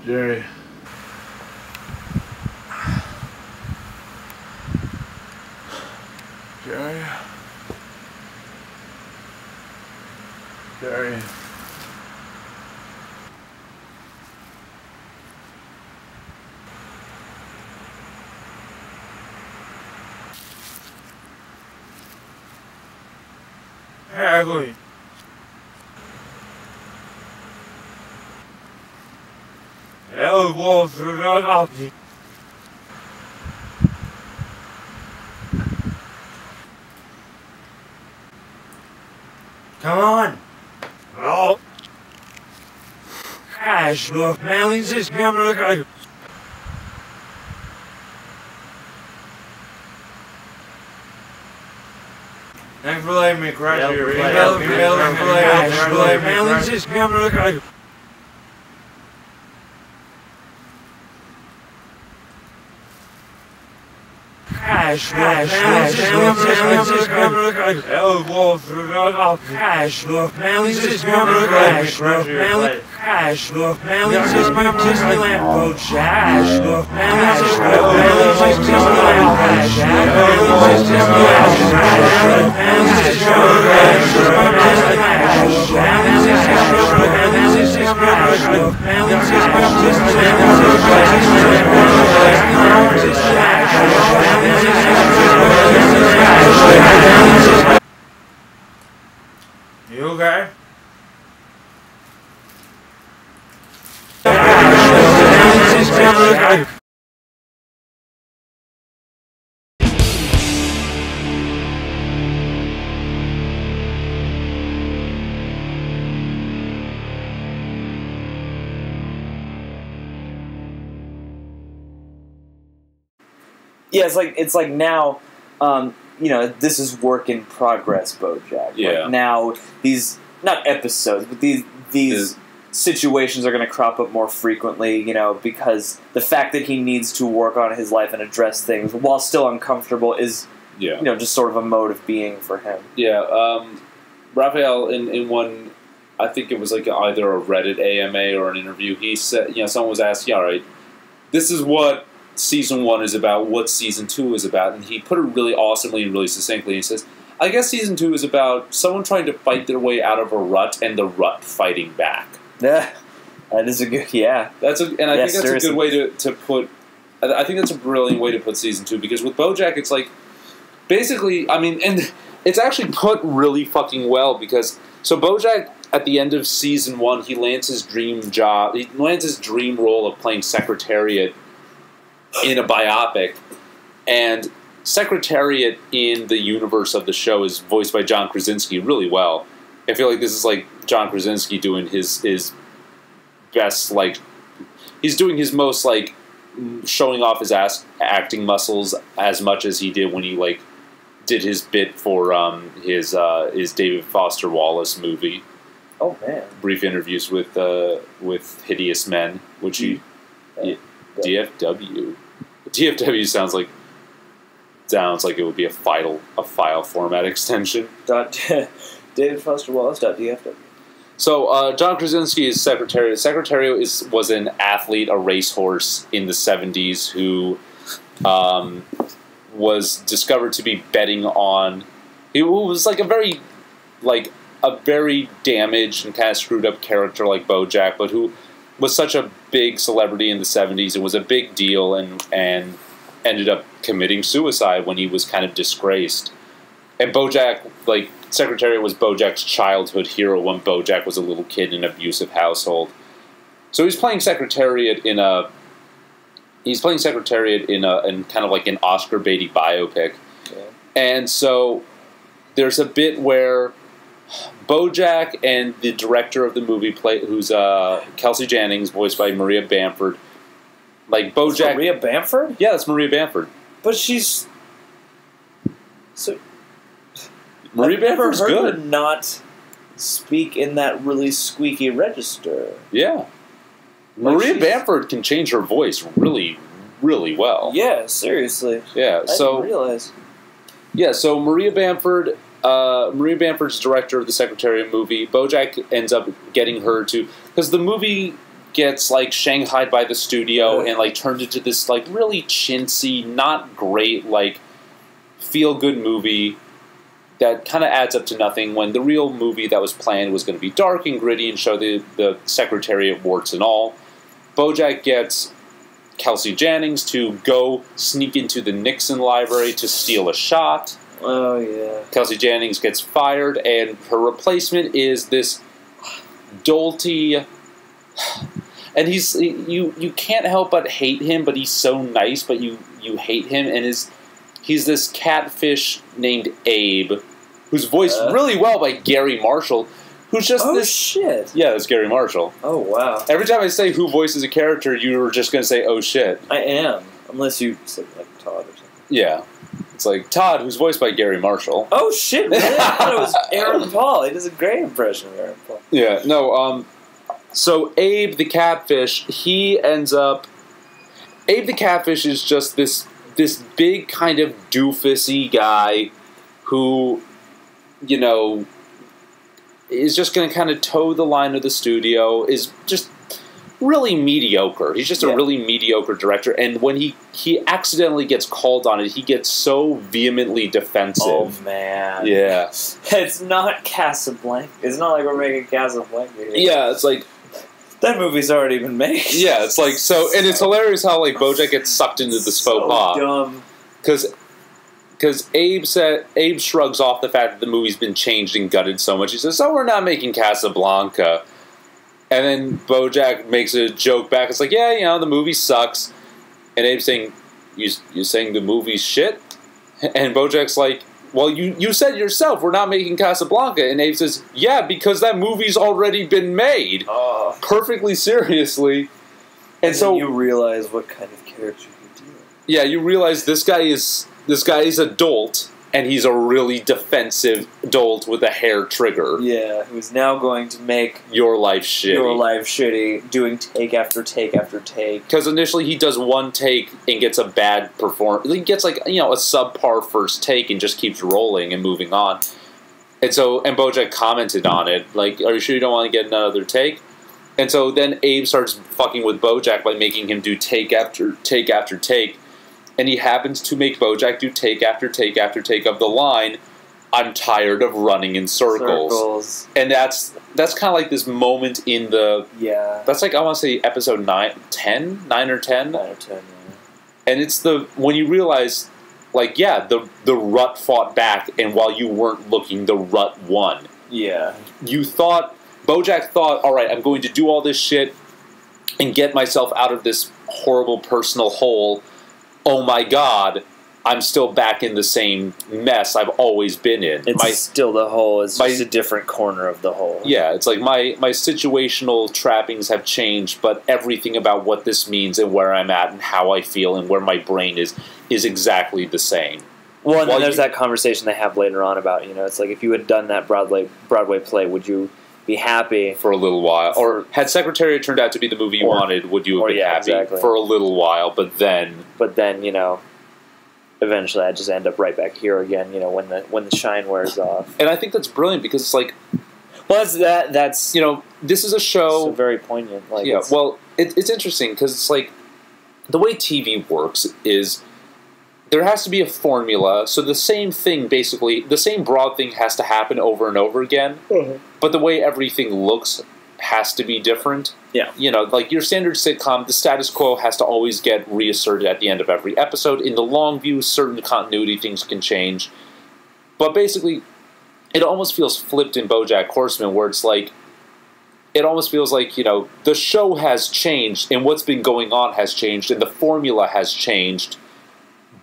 Jerry. Jerry. Jerry. Ugly. Hell wolves are not ugly. Come on. Oh. Gosh, look, man, this camera look like. Thanks for letting me crash your email. Man, this camera look like. Cash, wolves, cash, look, man, this camera look like. Cash, look, man, this Disneyland boat, cash, look, man, this Disneyland cash, You okay? Yeah, it's like now, you know, this is work in progress, Bojack. Yeah. Like now these not episodes, but these situations are going to crop up more frequently. You know, because the fact that he needs to work on his life and address things while still uncomfortable is, you know, just sort of a mode of being for him. Yeah. Raphael in one, I think it was like either a Reddit AMA or an interview. He said, you know, someone was asking, all right, this is what Season 1 is about, what Season 2 is about, and he put it really awesomely and really succinctly. He says, I guess Season 2 is about someone trying to fight their way out of a rut and the rut fighting back. Yeah, that is a good, and I think that's seriously a good way to put, I think that's a brilliant way to put Season 2, because with Bojack, it's like, basically, I mean, and it's actually put really fucking well, because, so Bojack, at the end of Season 1, he lands his dream job, he lands his dream role of playing Secretariat in a biopic, and Secretariat in the universe of the show is voiced by John Krasinski really well. I feel like this is like John Krasinski doing his best, like, he's doing his most, like, showing off his acting muscles as much as he did when he, like, did his bit for his David Foster Wallace movie. Oh man! Brief interviews with hideous men, which he. DFW. DFW sounds like it would be a file format extension. David Foster Wallace.dfw. So John Krasinski is Secretariat. Secretariat was an athlete, a racehorse in the 70s who was discovered to be betting on. He was like a very damaged and kind of screwed up character like Bojack, but who was such a big celebrity in the 70s. It was a big deal, and ended up committing suicide when he was kind of disgraced. And Bojack, like, Secretariat was Bojack's childhood hero when Bojack was a little kid in an abusive household. So he's playing Secretariat in kind of like an Oscar Beatty biopic. Yeah. And so there's a bit where Bojack and the director of the movie, who's Kelsey Jennings, voiced by Maria Bamford. Like Bojack, that's Maria Bamford? Yeah, that's Maria Bamford. But she's so. Maria Bamford's good. I've never heard her not speak in that really squeaky register. Yeah, Maria Bamford can change her voice really, really well. Yeah, seriously. Yeah, I didn't realize. Yeah, so Maria Bamford's director of the Secretariat movie. Bojack ends up getting her to, because the movie gets like shanghaied by the studio and like turned into this like really chintzy, not great like feel good movie that kind of adds up to nothing when the real movie that was planned was going to be dark and gritty and show the Secretariat warts and all. Bojack gets Kelsey Jennings to go sneak into the Nixon library to steal a shot. Oh, yeah. Kelsey Jennings gets fired, and her replacement is this dolty... And you can't help but hate him, but he's so nice, but you hate him, and he's this catfish named Abe, who's voiced really well by Gary Marshall, who's just this... shit. Yeah, it's Gary Marshall. Oh, wow. Every time I say who voices a character, you were just going to say, oh, shit. I am. Unless you said, like, Todd or something. Yeah. It's like, Todd, who's voiced by Gary Marshall. Oh, shit, really? I thought it was Aaron Paul. He does a great impression of Aaron Paul. Yeah, no, so Abe the Catfish, he ends up... Abe the Catfish is just this big kind of doofusy guy who, you know, is just going to kind of toe the line of the studio, is just really mediocre. He's just a really mediocre director, and when he accidentally gets called on it, he gets so vehemently defensive. Oh, man. Yeah. It's not Casablanca. It's not like we're making Casablanca here. Yeah, it's like... That movie's already been made. Yeah, it's like, so, and it's hilarious how, like, Bojack gets sucked into the faux pas. Dumb. Because Abe shrugs off the fact that the movie's been changed and gutted so much. He says, "So we're not making Casablanca." And then Bojack makes a joke back. It's like, "Yeah, you know, the movie sucks." And Abe's saying, "You saying the movie's shit?" And Bojack's like, "Well, you said yourself we're not making Casablanca." And Abe says, "Yeah, because that movie's already been made." Perfectly seriously. And so you realize what kind of character you're doing. Yeah, you realize this guy is a dolt, and he's a really defensive dolt with a hair trigger. Yeah, who's now going to make your life shitty. Your life shitty, doing take after take after take. Because initially he does one take and gets a bad performance. He gets like, you know, a subpar first take and just keeps rolling and moving on. And so, and Bojack commented on it, like, "Are you sure you don't want to get another take?" And so then Abe starts fucking with Bojack by making him do take after take after take. And he happens to make Bojack do take after take after take of the line, "I'm tired of running in circles." And that's kind of like this moment in the... Yeah. That's like, I want to say, episode 9 or 10? 9 or 10, yeah. And it's when you realize, like, yeah, the rut fought back, and while you weren't looking, the rut won. Yeah. Bojack thought, all right, I'm going to do all this shit and get myself out of this horrible personal hole. Oh my god, I'm still back in the same mess I've always been in. It's still the hole. It's just a different corner of the hole. Yeah, it's like my situational trappings have changed, but everything about what this means and where I'm at and how I feel and where my brain is exactly the same. Well, and then there's that conversation they have later on about, you know, it's like, if you had done that Broadway play, would you be happy for a little while? Or had Secretariat turned out to be the movie you wanted, would you have been happy for a little while? But then, you know, eventually I just end up right back here again, you know, when the shine wears off. And I think that's brilliant because it's like, well, that's you know, this is a show. So very poignant. Like, yeah, well, it's interesting because it's like the way TV works is there has to be a formula, so the same thing, basically, the same broad thing has to happen over and over again, but the way everything looks has to be different. Yeah. You know, like your standard sitcom, the status quo has to always get reasserted at the end of every episode. In the long view, certain continuity things can change. But basically, it almost feels flipped in Bojack Horseman, where it's like, it almost feels like, you know, the show has changed, and what's been going on has changed, and the formula has changed.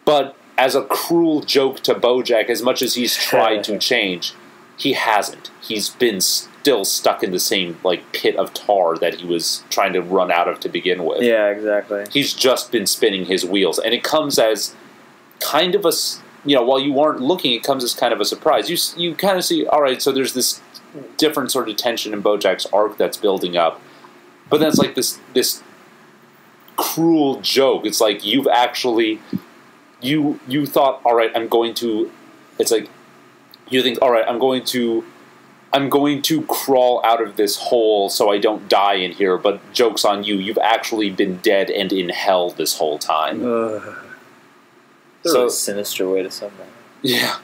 But as a cruel joke to Bojack, as much as he's tried to change, he hasn't. He's been still stuck in the same, like, pit of tar that he was trying to run out of to begin with. Yeah, exactly. He's just been spinning his wheels. And it comes as kind of a, you know, while you aren't looking, it comes as kind of a surprise. You kind of see, all right, so there's this different sort of tension in Bojack's arc that's building up. But then it's like this cruel joke. It's like you've actually... You thought, all right, I'm going to... It's like, you think, all right, I'm going to I'm going to crawl out of this hole so I don't die in here, but joke's on you. You've actually been dead and in hell this whole time. That's a sinister way to sum that. Yeah.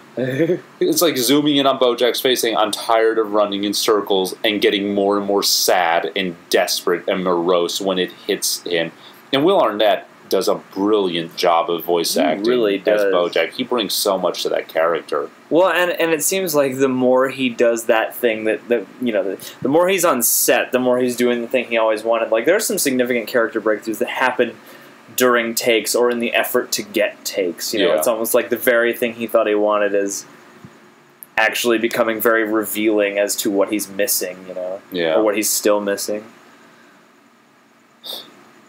It's like zooming in on Bojack's face saying, I'm tired of running in circles, and getting more and more sad and desperate and morose when it hits him. And Will Arnett does a brilliant job of voice acting really does. as Bojack. He brings so much to that character. Well, and it seems like the more he does that thing, the more he's on set, the more he's doing the thing he always wanted. Like, there's some significant character breakthroughs that happen during takes or in the effort to get takes. You know, it's almost like the very thing he thought he wanted is actually becoming very revealing as to what he's missing, you know, or what he's still missing.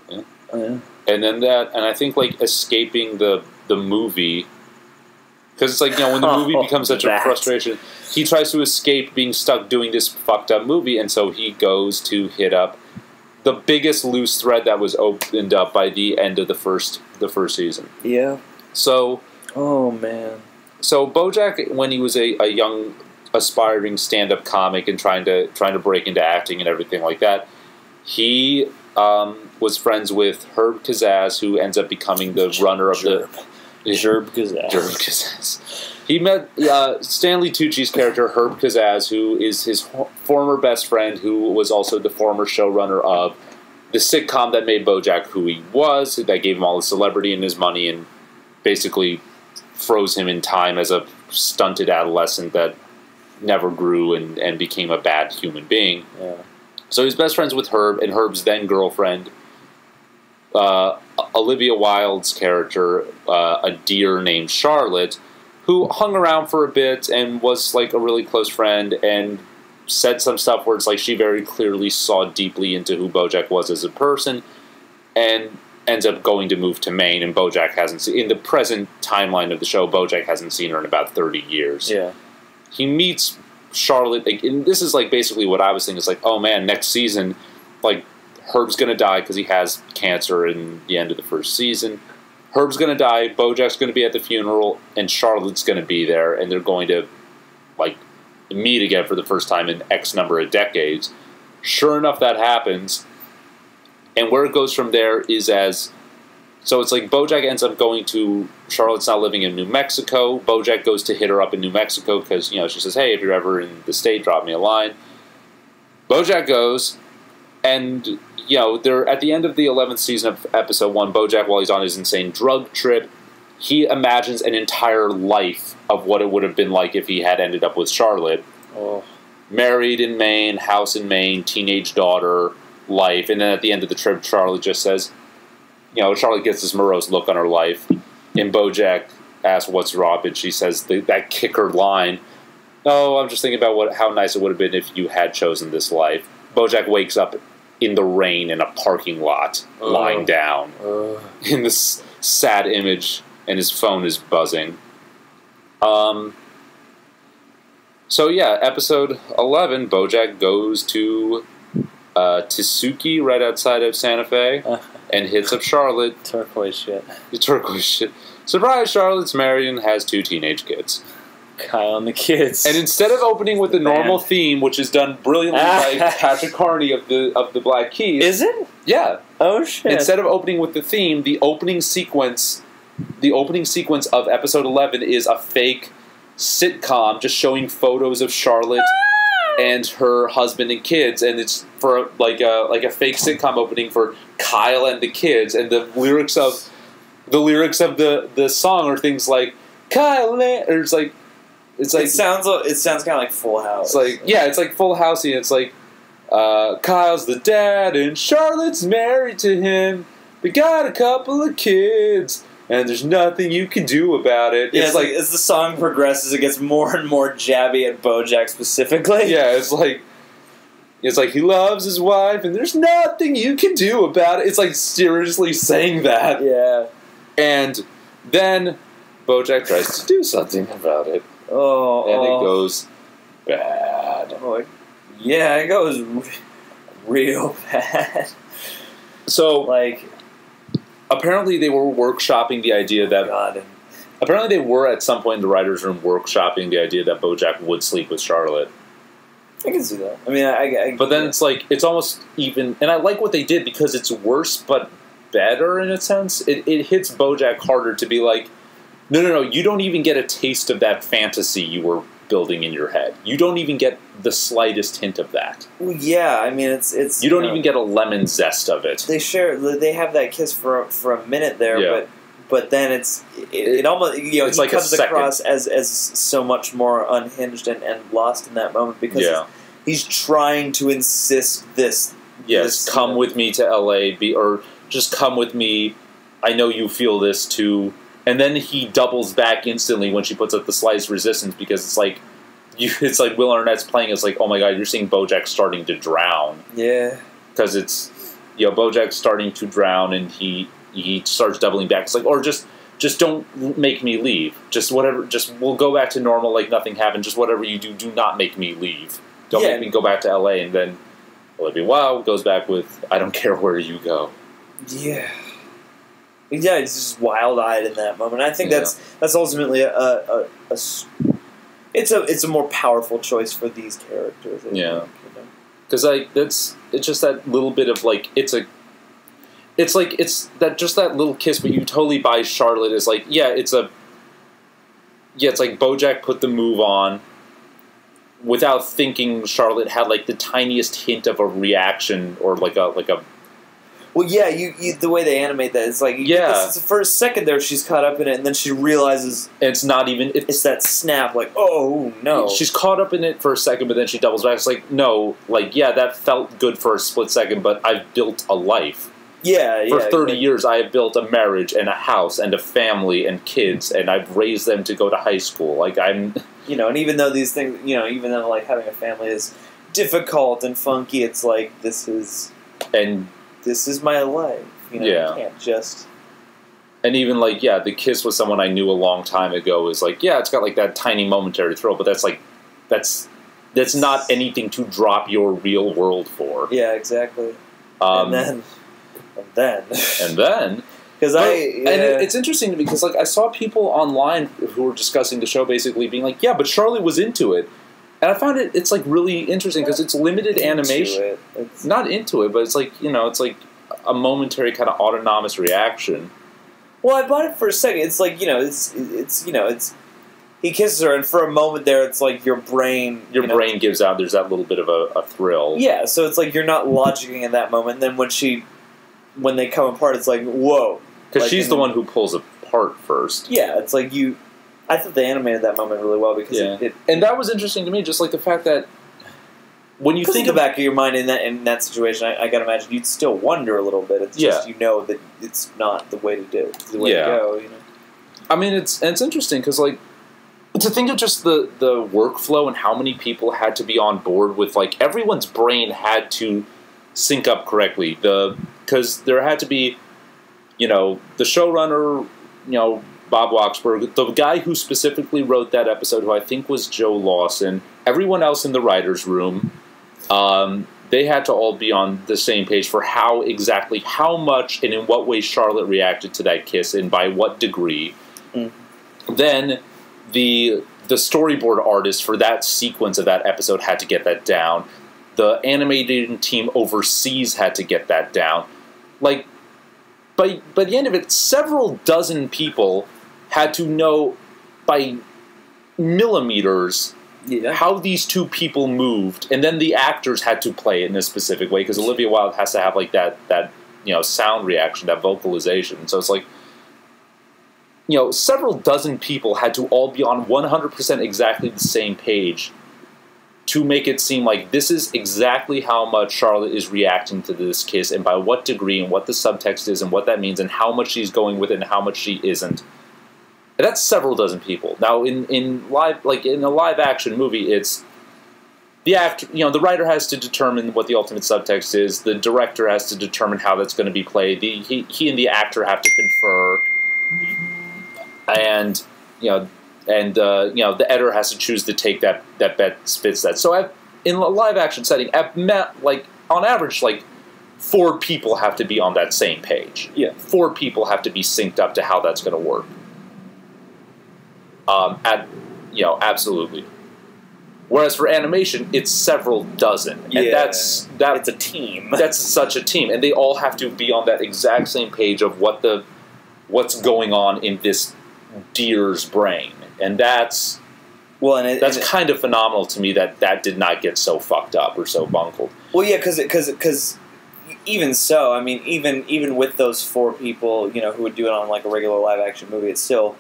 Yeah. And then and I think, like, escaping the movie, because it's like, you know, when the movie becomes such a frustration, he tries to escape being stuck doing this fucked up movie, and so he goes to hit up the biggest loose thread that was opened up by the end of the first season. Yeah. So. Oh man. So Bojack, when he was a young, aspiring stand-up comic and trying to break into acting and everything like that, he was friends with Herb Kazaz, who ends up becoming the runner of Herb Kazaz. He met Stanley Tucci's character, Herb Kazaz, who is his former best friend, who was also the former showrunner of the sitcom that made Bojack who he was, that gave him all his celebrity and his money, and basically froze him in time as a stunted adolescent that never grew and became a bad human being. Yeah. So he's best friends with Herb, and Herb's then girlfriend, Olivia Wilde's character, a deer named Charlotte, who hung around for a bit and was like a really close friend and said some stuff where it's like she very clearly saw deeply into who Bojack was as a person, and ends up going to move to Maine, and Bojack hasn't seen, in the present timeline of the show, Bojack hasn't seen her in about 30 years. Yeah. He meets Charlotte, and this is like basically what I was thinking, is like, oh man, next season, like, Herb's gonna die because he has cancer in the end of the first season. Herb's gonna die, Bojack's gonna be at the funeral, and Charlotte's gonna be there, and they're going to, like, meet again for the first time in X number of decades. Sure enough, that happens, and where it goes from there is so it's like Bojack ends up going to, Charlotte's now living in New Mexico. Bojack goes to hit her up in New Mexico because, you know, she says, hey, if you're ever in the state, drop me a line. Bojack goes, and, you know, they're at the end of the 11th season of episode 1, Bojack, while he's on his insane drug trip, he imagines an entire life of what it would have been like if he had ended up with Charlotte. Oh. Married in Maine, house in Maine, teenage daughter, life, and then at the end of the trip, Charlotte just says, you know, Charlotte gets this morose look on her life, and Bojack asks what's wrong, and she says that kicker line, oh, I'm just thinking about how nice it would have been if you had chosen this life. Bojack wakes up in the rain in a parking lot, lying down, in this sad image, and his phone is buzzing. So yeah, episode 11, Bojack goes to Tisuki, right outside of Santa Fe, and hits up Charlotte. Turquoise shit. The turquoise shit. Surprise, Charlotte's married and has 2 teenage kids. Kyle and the kids. And instead of opening with the normal theme, which is done brilliantly by Patrick Carney of the Black Keys. Is it? Yeah. Oh shit. Instead of opening with the theme, the opening sequence of episode 11 is a fake sitcom just showing photos of Charlotte and her husband and kids, and it's for like a fake sitcom opening for Kyle and the kids, and the lyrics of the song are things like Kyle, or it's like it sounds kind of like Full House. It's like, yeah, it's like Full Housey, and it's like Kyle's the dad and Charlotte's married to him. They got a couple of kids, and there's nothing you can do about it. Yeah, it's like as the song progresses, it gets more and more jabby at Bojack specifically. Yeah, it's like he loves his wife, and there's nothing you can do about it. It's like seriously saying that. Yeah. And then Bojack tries to do something about it. Oh. And it goes bad. Oh, yeah, it goes real bad. So, like, apparently they were workshopping the idea that... God. Apparently they were, at some point in the writer's room, workshopping the idea that Bojack would sleep with Charlotte. I can see that. I mean, but then it's like, it's almost even, and I like what they did because it's worse, but better in a sense. It hits Bojack harder to be like, no, you don't even get a taste of that fantasy you were building in your head. You don't even get the slightest hint of that. Well, yeah, I mean, it's you don't even get a lemon zest of it. They have that kiss for a minute there, but then it almost, you know, it's he like comes across as so much more unhinged and lost in that moment because he's trying to insist this. Yes, come with me to LA, or just come with me. I know you feel this too. And then he doubles back instantly when she puts up the slightest resistance because it's like, it's like Will Arnett's playing. It's like, oh my god, you're seeing Bojack starting to drown. Yeah, because it's, you know, Bojack's starting to drown and he starts doubling back. It's like, or just don't make me leave. Just whatever. Just we'll go back to normal like nothing happened. Just whatever you do, do not make me leave. Don't make me go back to LA. And then Olivia Wilde goes back with, I don't care where you go. Yeah. Yeah, it's just wild-eyed in that moment. I think that's ultimately it's a more powerful choice for these characters. I think, because like it's just that little bit of like it's that little kiss, but you totally buy Charlotte as like it's like Bojack put the move on without thinking Charlotte had like the tiniest hint of a reaction or like a. Well, yeah, you the way they animate that, it's like for a second there she's caught up in it, and then she realizes it's not even it's that snap, like, oh no, she's caught up in it for a second, but then she doubles back. It's like, no, like that felt good for a split second, but I've built a life. For 30 years, I have built a marriage and a house and a family and kids, and I've raised them to go to high school. Like and even though these things, even though like having a family is difficult and funky, it's like this is my life. I can't just. And even like the kiss with someone I knew a long time ago is like it's got like that tiny momentary thrill, but that's not anything to drop your real world for. Yeah, exactly. And then because it's interesting to me because like I saw people online who were discussing the show basically being like, but Charlotte was into it. And I found it's like really interesting because it's limited animation. It's not into it, but it's like it's like a momentary kind of autonomous reaction. Well, I bought it for a second. It's like it's he kisses her, and for a moment there, it's like your brain brain gives out. There's that little bit of a thrill. Yeah, so it's like you're not logicking in that moment. And then when they come apart, it's like whoa, because she's the one who pulls apart first. Yeah, it's like I thought they animated that moment really well because and that was interesting to me, just like the fact that when you think in the back of your mind in that situation, I gotta imagine you'd still wonder a little bit. It's just that it's not the way to do, the way to go. I mean, it's interesting because like to think of just the workflow and how many people had to be on board with like everyone's brain had to sync up correctly. Because there had to be, the showrunner, Bob Waksberg, the guy who specifically wrote that episode, who I think was Joe Lawson, everyone else in the writer's room, they had to all be on the same page for how much and in what way Charlotte reacted to that kiss and by what degree. Then the storyboard artist for that sequence of that episode had to get that down. The animating team overseas had to get that down. Like, by the end of it, several dozen people had to know by millimeters how these two people moved, and then the actors had to play it in a specific way because Olivia Wilde has to have like that sound reaction, that vocalization. So it's like several dozen people had to all be on 100% exactly the same page to make it seem like this is exactly how much Charlotte is reacting to this kiss and by what degree and what the subtext is and what that means and how much she's going with it and how much she isn't. And that's several dozen people. Now in a live action movie, it's the actor, the writer has to determine what the ultimate subtext is, the director has to determine how that's going to be played, he and the actor have to confer, and the editor has to choose to take that bet spits that. So in a live action setting, on average, 4 people have to be on that same page. 4 people have to be synced up to how that's going to work. Absolutely. Whereas for animation, it's several dozen, and it's a team. That's such a team, and they all have to be on that exact same page of what's going on in this deer's brain, and that's kind of phenomenal to me that did not get so fucked up or so bungled. Well, yeah, because even so, I mean, even with those 4 people, you know, who would do it on like a regular live action movie, it still,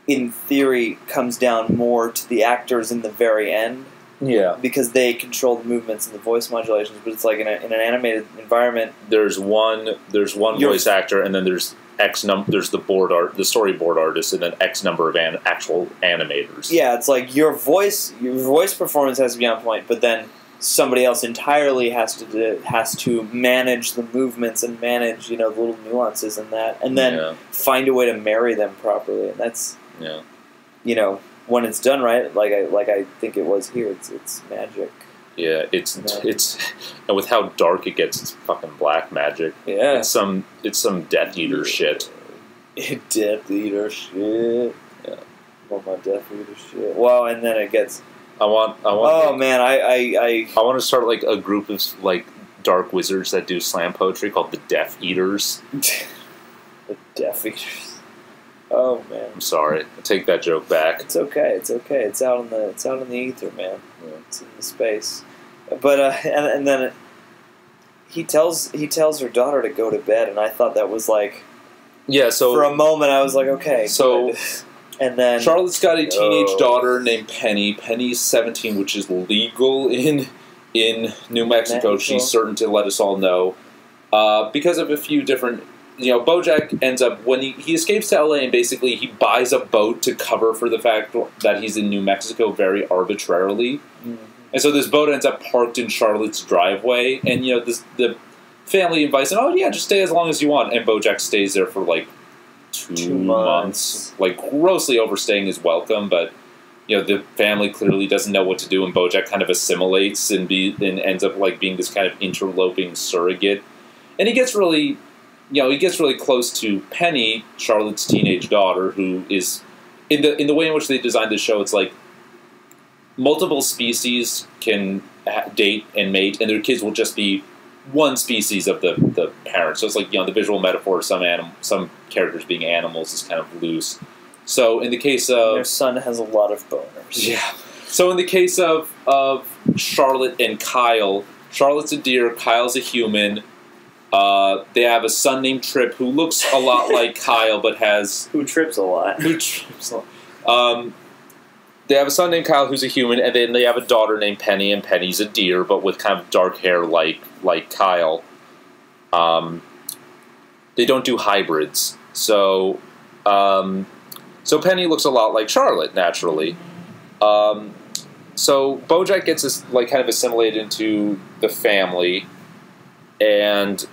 in theory, comes down more to the actors in the very end. Yeah, because they control the movements and the voice modulations. But it's like in an animated environment, there's one voice actor, and then there's there's the storyboard artist, and then X number of actual animators. Yeah, it's like your voice performance has to be on point, but then somebody else entirely has to manage the movements and manage, you know, the little nuances in that, and then find a way to marry them properly. And that's you know, when it's done right, like I think it was here, it's magic. Yeah, it's and with how dark it gets, it's fucking black magic. Yeah, it's some Death Eater shit. Death Eater shit. Yeah, well, my Death Eater shit. Well, and then it gets. I want. Oh man, I want to start like a group of like dark wizards that do slam poetry called the Death Eaters. The Death Eaters. Oh man, I'm sorry. I take that joke back. It's okay. It's okay. It's out in the ether, man. Yeah. It's in the space. But and then he tells her daughter to go to bed, and I thought that was like, so for a moment I was like, okay, so. Good. And then Charlotte's got a teenage daughter named Penny. Penny's 17, which is legal in New Mexico. She's certain to let us all know because of a few different. You know, Bojack ends up, when he escapes to LA, and basically he buys a boat to cover for the fact that he's in New Mexico very arbitrarily. Mm-hmm. And so this boat ends up parked in Charlotte's driveway, and you know, the family invites him, oh yeah, just stay as long as you want. And Bojack stays there for like two months, like grossly overstaying his welcome, but you know, the family clearly doesn't know what to do, and Bojack kind of assimilates and ends up like being this kind of interloping surrogate. And he gets really close to Penny, Charlotte's teenage daughter, who is in the way in which they designed the show. It's like multiple species can date and mate, and their kids will just be one species of the parent. So it's like, you know, the visual metaphor of some characters being animals is kind of loose. So in the case of their son has a lot of boners. Yeah. So in the case of Charlotte and Kyle, Charlotte's a deer, Kyle's a human. They have a son named Trip who looks a lot like Kyle, but who trips a lot. They have a son named Kyle who's a human, and then they have a daughter named Penny, and Penny's a deer, but with kind of dark hair like Kyle. They don't do hybrids, so Penny looks a lot like Charlotte naturally. So Bojack gets this, like, kind of assimilated into the family, and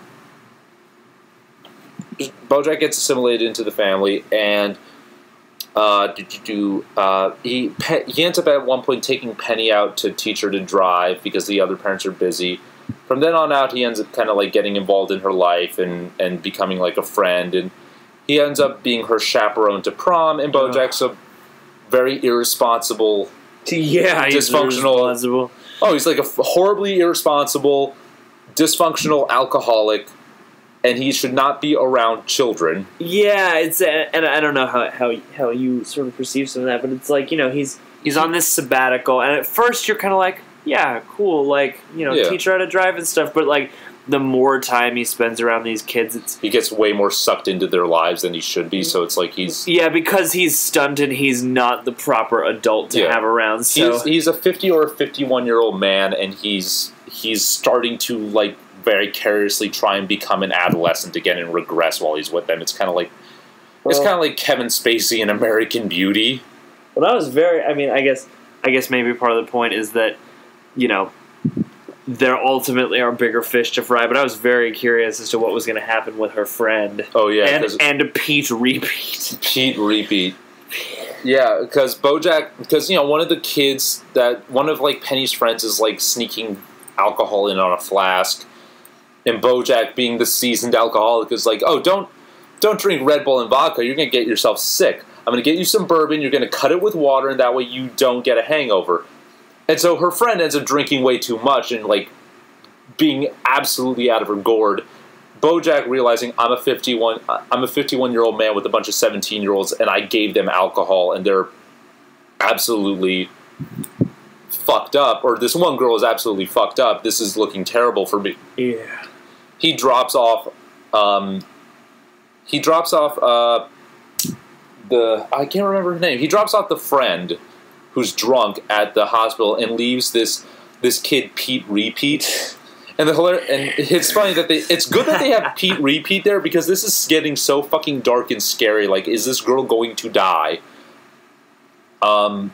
Bojack gets assimilated into the family, and he ends up at one point taking Penny out to teach her to drive because the other parents are busy. From then on out, he ends up kind of like getting involved in her life and becoming like a friend, and he ends up being her chaperone to prom. And Bojack's a very irresponsible, dysfunctional. Oh, he's like a horribly irresponsible, dysfunctional alcoholic, and he should not be around children. Yeah, it's and I don't know how you sort of perceive some of that, but it's like, you know, he's on this sabbatical, and at first you're kind of like, yeah, cool, like, you know, teach her how to drive and stuff, but like the more time he spends around these kids, he gets way more sucked into their lives than he should be. So it's like because he's stunted, he's not the proper adult to have around. So he's a 50 or a 51-year-old man, and he's starting to like very carelessly try and become an adolescent again and regress while he's with them. It's kind of like Kevin Spacey in American Beauty. Well, that was very. I mean, I guess maybe part of the point is that, you know, there ultimately are bigger fish to fry. But I was very curious as to what was going to happen with her friend. Oh yeah, and Pete Repeat. Pete Repeat. Yeah, because you know, one of like Penny's friends is like sneaking alcohol in on a flask. And Bojack, being the seasoned alcoholic, is like, oh, don't drink Red Bull and vodka. You're going to get yourself sick. I'm going to get you some bourbon. You're going to cut it with water, and that way you don't get a hangover. And so her friend ends up drinking way too much and, like, being absolutely out of her gourd. Bojack realizing I'm a 51-year-old man with a bunch of 17-year-olds, and I gave them alcohol, and they're absolutely fucked up. Or this one girl is absolutely fucked up. This is looking terrible for me. Yeah. He drops off. I can't remember her name. He drops off the friend who's drunk at the hospital and leaves this kid Pete Repeat. And it's funny that it's good that they have Pete Repeat there, because this is getting so fucking dark and scary. Like, is this girl going to die? And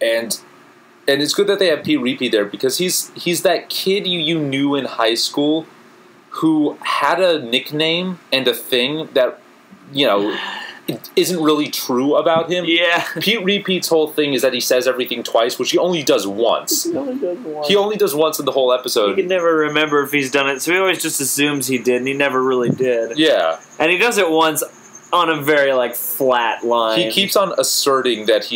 it's good that they have Pete Repeat there, because he's that kid you knew in high school who had a nickname and a thing that, you know, isn't really true about him. Yeah. Pete Repeat's whole thing is that he says everything twice, which he only does once. He only does once in the whole episode. He can never remember if he's done it, so he always just assumes he did, and he never really did. Yeah. And he does it once on a very, like, flat line. He keeps on asserting that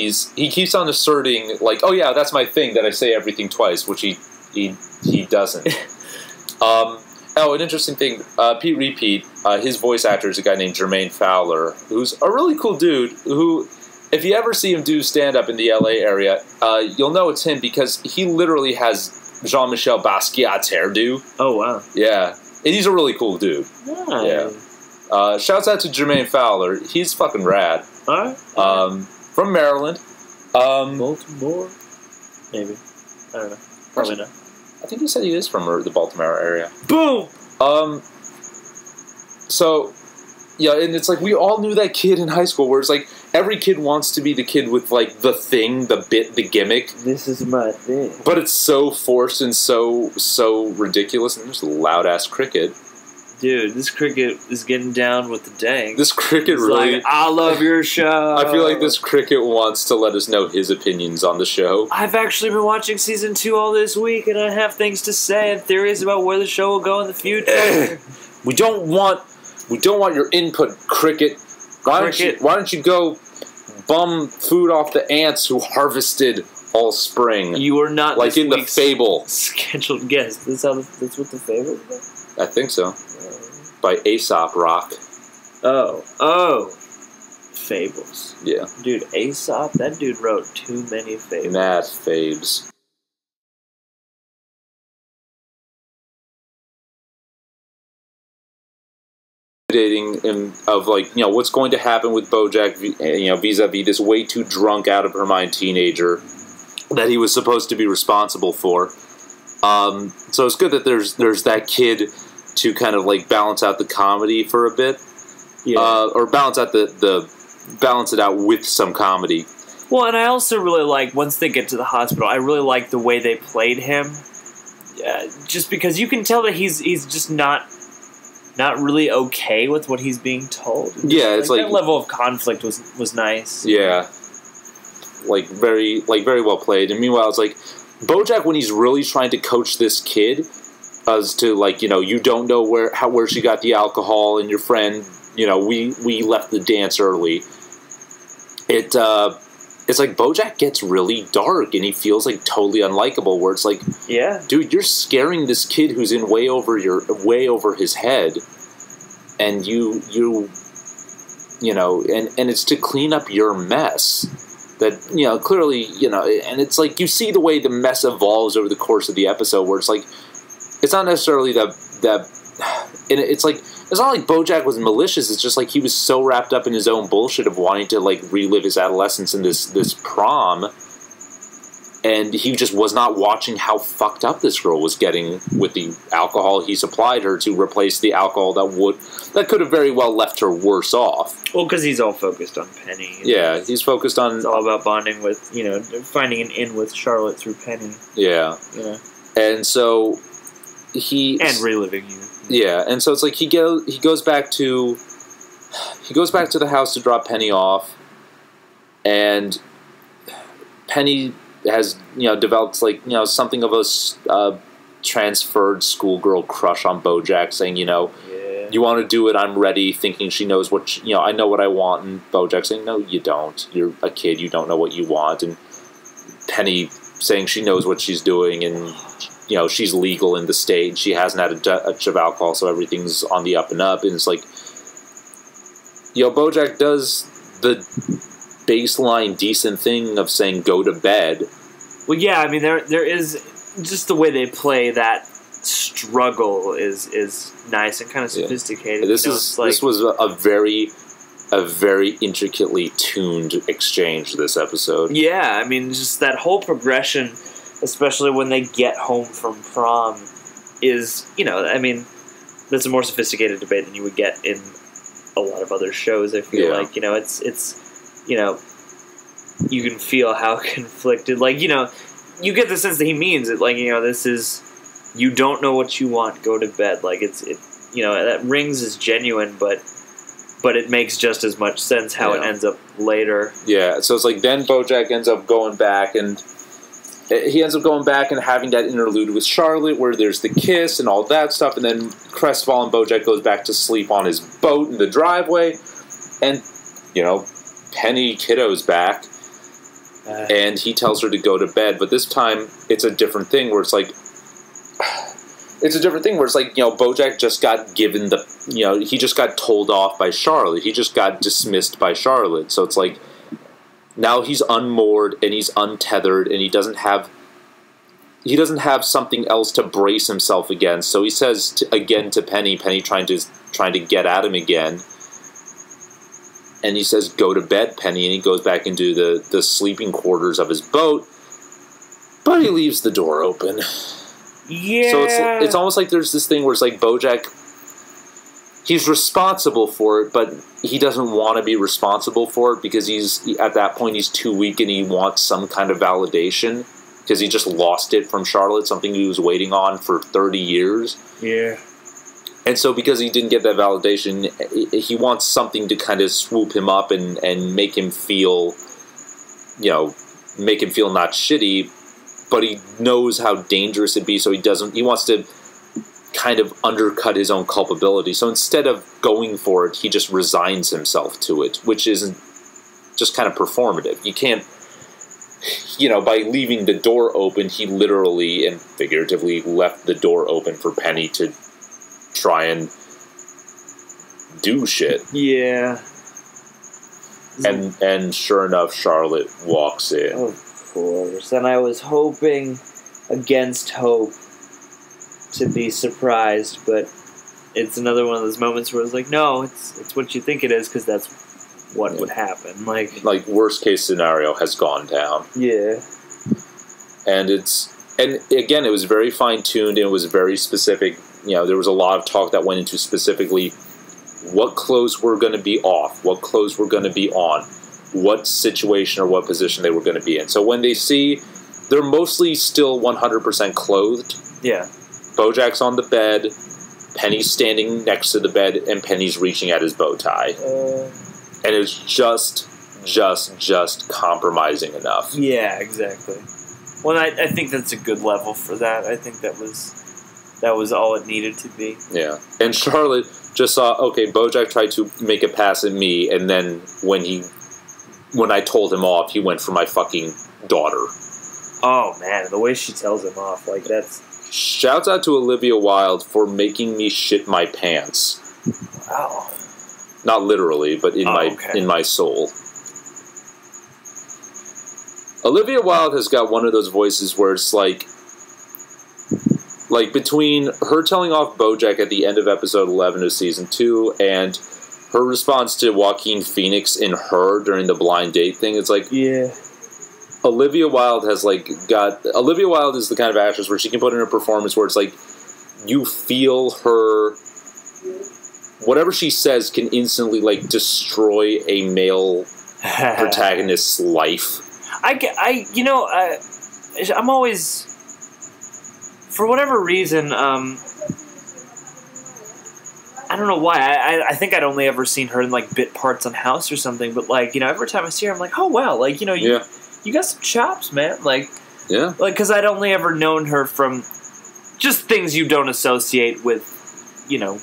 like, oh yeah, that's my thing, that I say everything twice, which he doesn't. An interesting thing, Pete Repeat, his voice actor is a guy named Jermaine Fowler, who's a really cool dude who, if you ever see him do stand-up in the LA area, you'll know it's him, because he literally has Jean-Michel Basquiat's hairdo. Oh, wow. Yeah. And he's a really cool dude. Nice. Yeah. Shouts out to Jermaine Fowler. He's fucking rad. Alright. From Maryland. Baltimore? Maybe. I don't know. Probably not. I think he said he is from the Baltimore area. Boom! So, yeah, and it's like, we all knew that kid in high school, where it's like, every kid wants to be the kid with, like, the thing, the bit, the gimmick. This is my thing. But it's so forced and so ridiculous, and there's a loud-ass cricket. Dude, this cricket is getting down with the dank. This cricket it's really... like, I love your show. I feel like this cricket wants to let us know his opinions on the show. I've actually been watching Season 2 all this week, and I have things to say and theories about where the show will go in the future. We don't want your input, cricket. Why don't you go bum food off the ants who harvested all spring? You are not like in the fable. Scheduled guest. That's what the fable is? I think so. By Aesop Rock. Oh. Fables. Yeah. Dude, Aesop, that dude wrote too many fables. Mad faves. Of, like, you know, what's going to happen with Bojack, you know, vis-a-vis this way too drunk, out of her mind teenager that he was supposed to be responsible for. So it's good that there's that kid to kind of, like, balance out the comedy for a bit. Yeah. Or balance out balance it out with some comedy. Well, and I also really like, once they get to the hospital, I really like the way they played him. Just because you can tell that he's just not really okay with what he's being told. Yeah, it's like that level of conflict was nice. Yeah. Like very well played. And meanwhile, it's like Bojack, when he's really trying to coach this kid as to, like, you know, you don't know where she got the alcohol, and your friend, you know, we left the dance early. It's like Bojack gets really dark, and he feels like totally unlikable, where it's like, yeah, dude, you're scaring this kid who's in way over his head, and you know, and it's to clean up your mess. That, you know, clearly, you know, and it's like, you see the way the mess evolves over the course of the episode, where it's like, it's not necessarily that and it's like, it's not like Bojack was malicious, it's just like he was so wrapped up in his own bullshit of wanting to, like, relive his adolescence in this prom, and he just was not watching how fucked up this girl was getting with the alcohol he supplied her to replace the alcohol that could have very well left her worse off. Well, because he's all focused on Penny. Yeah, he's focused on... It's all about bonding with, you know, finding an in with Charlotte through Penny. Yeah. Yeah. And so and reliving you. Yeah, and so it's like he goes back to the house to drop Penny off, and Penny has, you know, developed, like, you know, something of a transferred schoolgirl crush on Bojack, saying, you know, yeah, you want to do it, I'm ready, thinking she knows what, you know, I know what I want, and Bojack saying, no, you don't. You're a kid, you don't know what you want, and Penny saying she knows what she's doing, and you know she's legal in the state. She hasn't had a touch of alcohol, so everything's on the up and up. And it's like, you know, Bojack does the baseline decent thing of saying go to bed. Well, yeah, I mean there is just the way they play that struggle is nice and kind of sophisticated. Yeah. This was a very intricately tuned exchange this episode. Yeah, I mean, just that whole progression, especially when they get home from prom, is, you know, I mean, that's a more sophisticated debate than you would get in a lot of other shows. I feel like, you know, it's you know, you can feel how conflicted, like, you know, you get the sense that he means it, like, you know, this is, you don't know what you want, go to bed, like, it you know, that rings is genuine, but it makes just as much sense how it ends up later. Yeah, so it's like then Bojack ends up going back, and he ends up going back and having that interlude with Charlotte where there's the kiss and all that stuff, and then crestfallen Bojack goes back to sleep on his boat in the driveway, and, you know, Penny Kiddo's back, and he tells her to go to bed, but this time it's a different thing where it's like, you know, Bojack just got given the, you know, he just got told off by Charlotte. He just got dismissed by Charlotte. So it's like, now he's unmoored and he's untethered and he doesn't have something else to brace himself against. So he says again to Penny trying to get at him again. And he says, go to bed, Penny, and he goes back into the sleeping quarters of his boat. But he leaves the door open. Yeah. So it's almost like there's this thing where it's like Bojack, he's responsible for it, but he doesn't want to be responsible for it because at that point he's too weak and he wants some kind of validation because he just lost it from Charlotte, something he was waiting on for 30 years. Yeah. And so because he didn't get that validation, he wants something to kind of swoop him up and make him feel, you know, make him feel not shitty, but he knows how dangerous it'd be, so he wants to kind of undercut his own culpability. So instead of going for it, he just resigns himself to it, which isn't just kind of performative. You can't, you know, by leaving the door open, he literally and figuratively left the door open for Penny to try and do shit. Yeah. And sure enough, Charlotte walks in. Of course. And I was hoping against hope to be surprised, but it's another one of those moments where it's like, no, it's what you think it is, because that's what would happen. Like worst case scenario has gone down. Yeah. And again, it was very fine-tuned and it was very specific. You know, there was a lot of talk that went into specifically what clothes were going to be off, what clothes were going to be on, what situation or what position they were going to be in. So when they see, they're mostly still 100% clothed. Yeah. Bojack's on the bed, Penny's standing next to the bed, and Penny's reaching at his bow tie. And it's just compromising enough. Yeah, exactly. Well, I think that's a good level for that. I think that was all it needed to be. Yeah. And Charlotte just saw, okay, Bojack tried to make a pass at me, and then when I told him off, he went for my fucking daughter. Oh, man, the way she tells him off, like, that's... Shouts out to Olivia Wilde for making me shit my pants. Wow. Not literally, but in my soul. Olivia Wilde has got one of those voices where it's like between her telling off Bojack at the end of episode 11 of season 2 and her response to Joaquin Phoenix in Her during the blind date thing, it's like, yeah. Olivia Wilde is the kind of actress where she can put in a performance where it's like you feel her, whatever she says can instantly like destroy a male protagonist's life. I'm always, for whatever reason, I don't know why. I think I'd only ever seen her in like bit parts on House or something, but like, you know, every time I see her, I'm like, oh wow, like, you know, you got some chops, man. Like, yeah, like, because I'd only ever known her from just things you don't associate with, you know,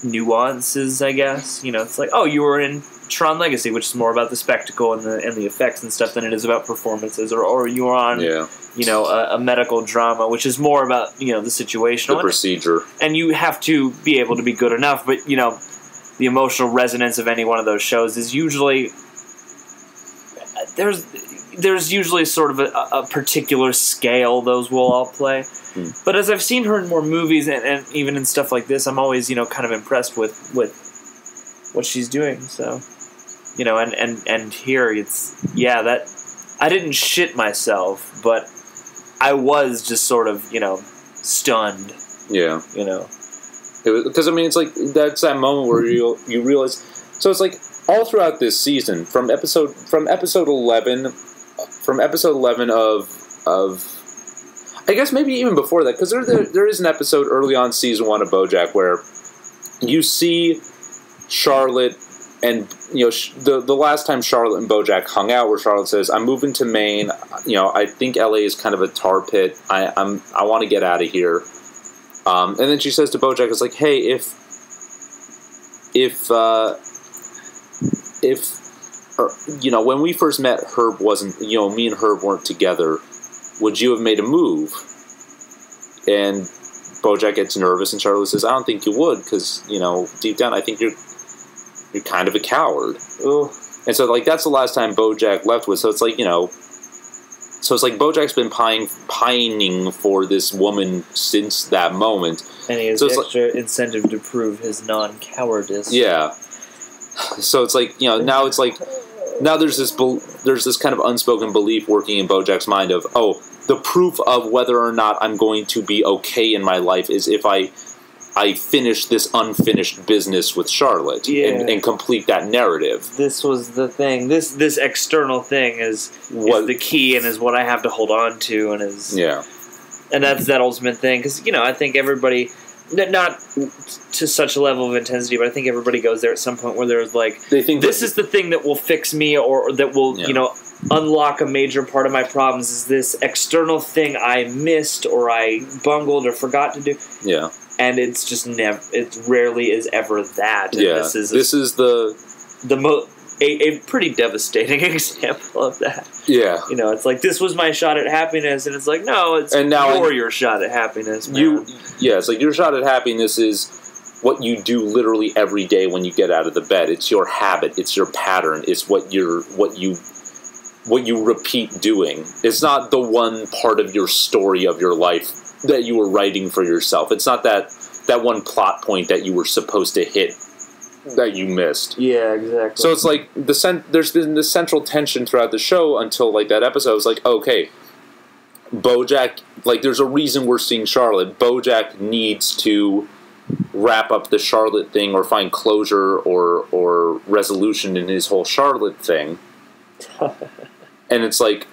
nuances, I guess. You know, it's like, oh, you were in Tron Legacy, which is more about the spectacle and the effects and stuff than it is about performances, or you're on a medical drama, which is more about the situational, the procedure, and you have to be able to be good enough. But the emotional resonance of any one of those shows is usually there's usually sort of a particular scale those will all play. But as I've seen her in more movies and even in stuff like this, I'm always kind of impressed with what she's doing. So and here it's that I didn't shit myself, but I was just sort of stunned. Yeah. Because I mean, it's like that's that moment where you realize. So it's like all throughout this season, from episode 11 of I guess maybe even before that, because there is an episode early on season 1 of BoJack where you see Charlotte and the last time Charlotte and BoJack hung out, where Charlotte says, "I'm moving to Maine. I think LA is kind of a tar pit. I want to get out of here." And then she says to BoJack, "It's like, hey, if when we first met, Herb wasn't, me and Herb weren't together. Would you have made a move?" And BoJack gets nervous, and Charlotte says, "I don't think you would, because deep down, I think you're kind of a coward." Ugh. And so, like, that's the last time BoJack left with. So it's like, so it's like BoJack's been pining for this woman since that moment, and he has extra incentive to prove his non-cowardice. Yeah. So it's like now it's like now there's this kind of unspoken belief working in BoJack's mind of, oh, the proof of whether or not I'm going to be okay in my life is if I finish this unfinished business with Charlotte and complete that narrative. This was the thing. This external thing is the key and is what I have to hold on to and is and that's that ultimate thing, because I think everybody, not to such a level of intensity, but I think everybody goes there at some point where there's like, they think this is the thing that will fix me or that will unlock a major part of my problems, is this external thing I missed or I bungled or forgot to do. Yeah. And it's just never. It rarely is ever that. And this is a pretty devastating example of that. Yeah. It's like, this was my shot at happiness, and it's like, no, it's your shot at happiness, man. It's like your shot at happiness is what you do literally every day when you get out of the bed. It's your habit. It's your pattern. It's what you repeat doing. It's not the one part of your story of your life that you were writing for yourself. It's not that one plot point that you were supposed to hit that you missed. Yeah, exactly. So it's like there's been this central tension throughout the show until like that episode. It's like, okay, BoJack, like, there's a reason we're seeing Charlotte. BoJack needs to wrap up the Charlotte thing or find closure or resolution in his whole Charlotte thing. And it's like,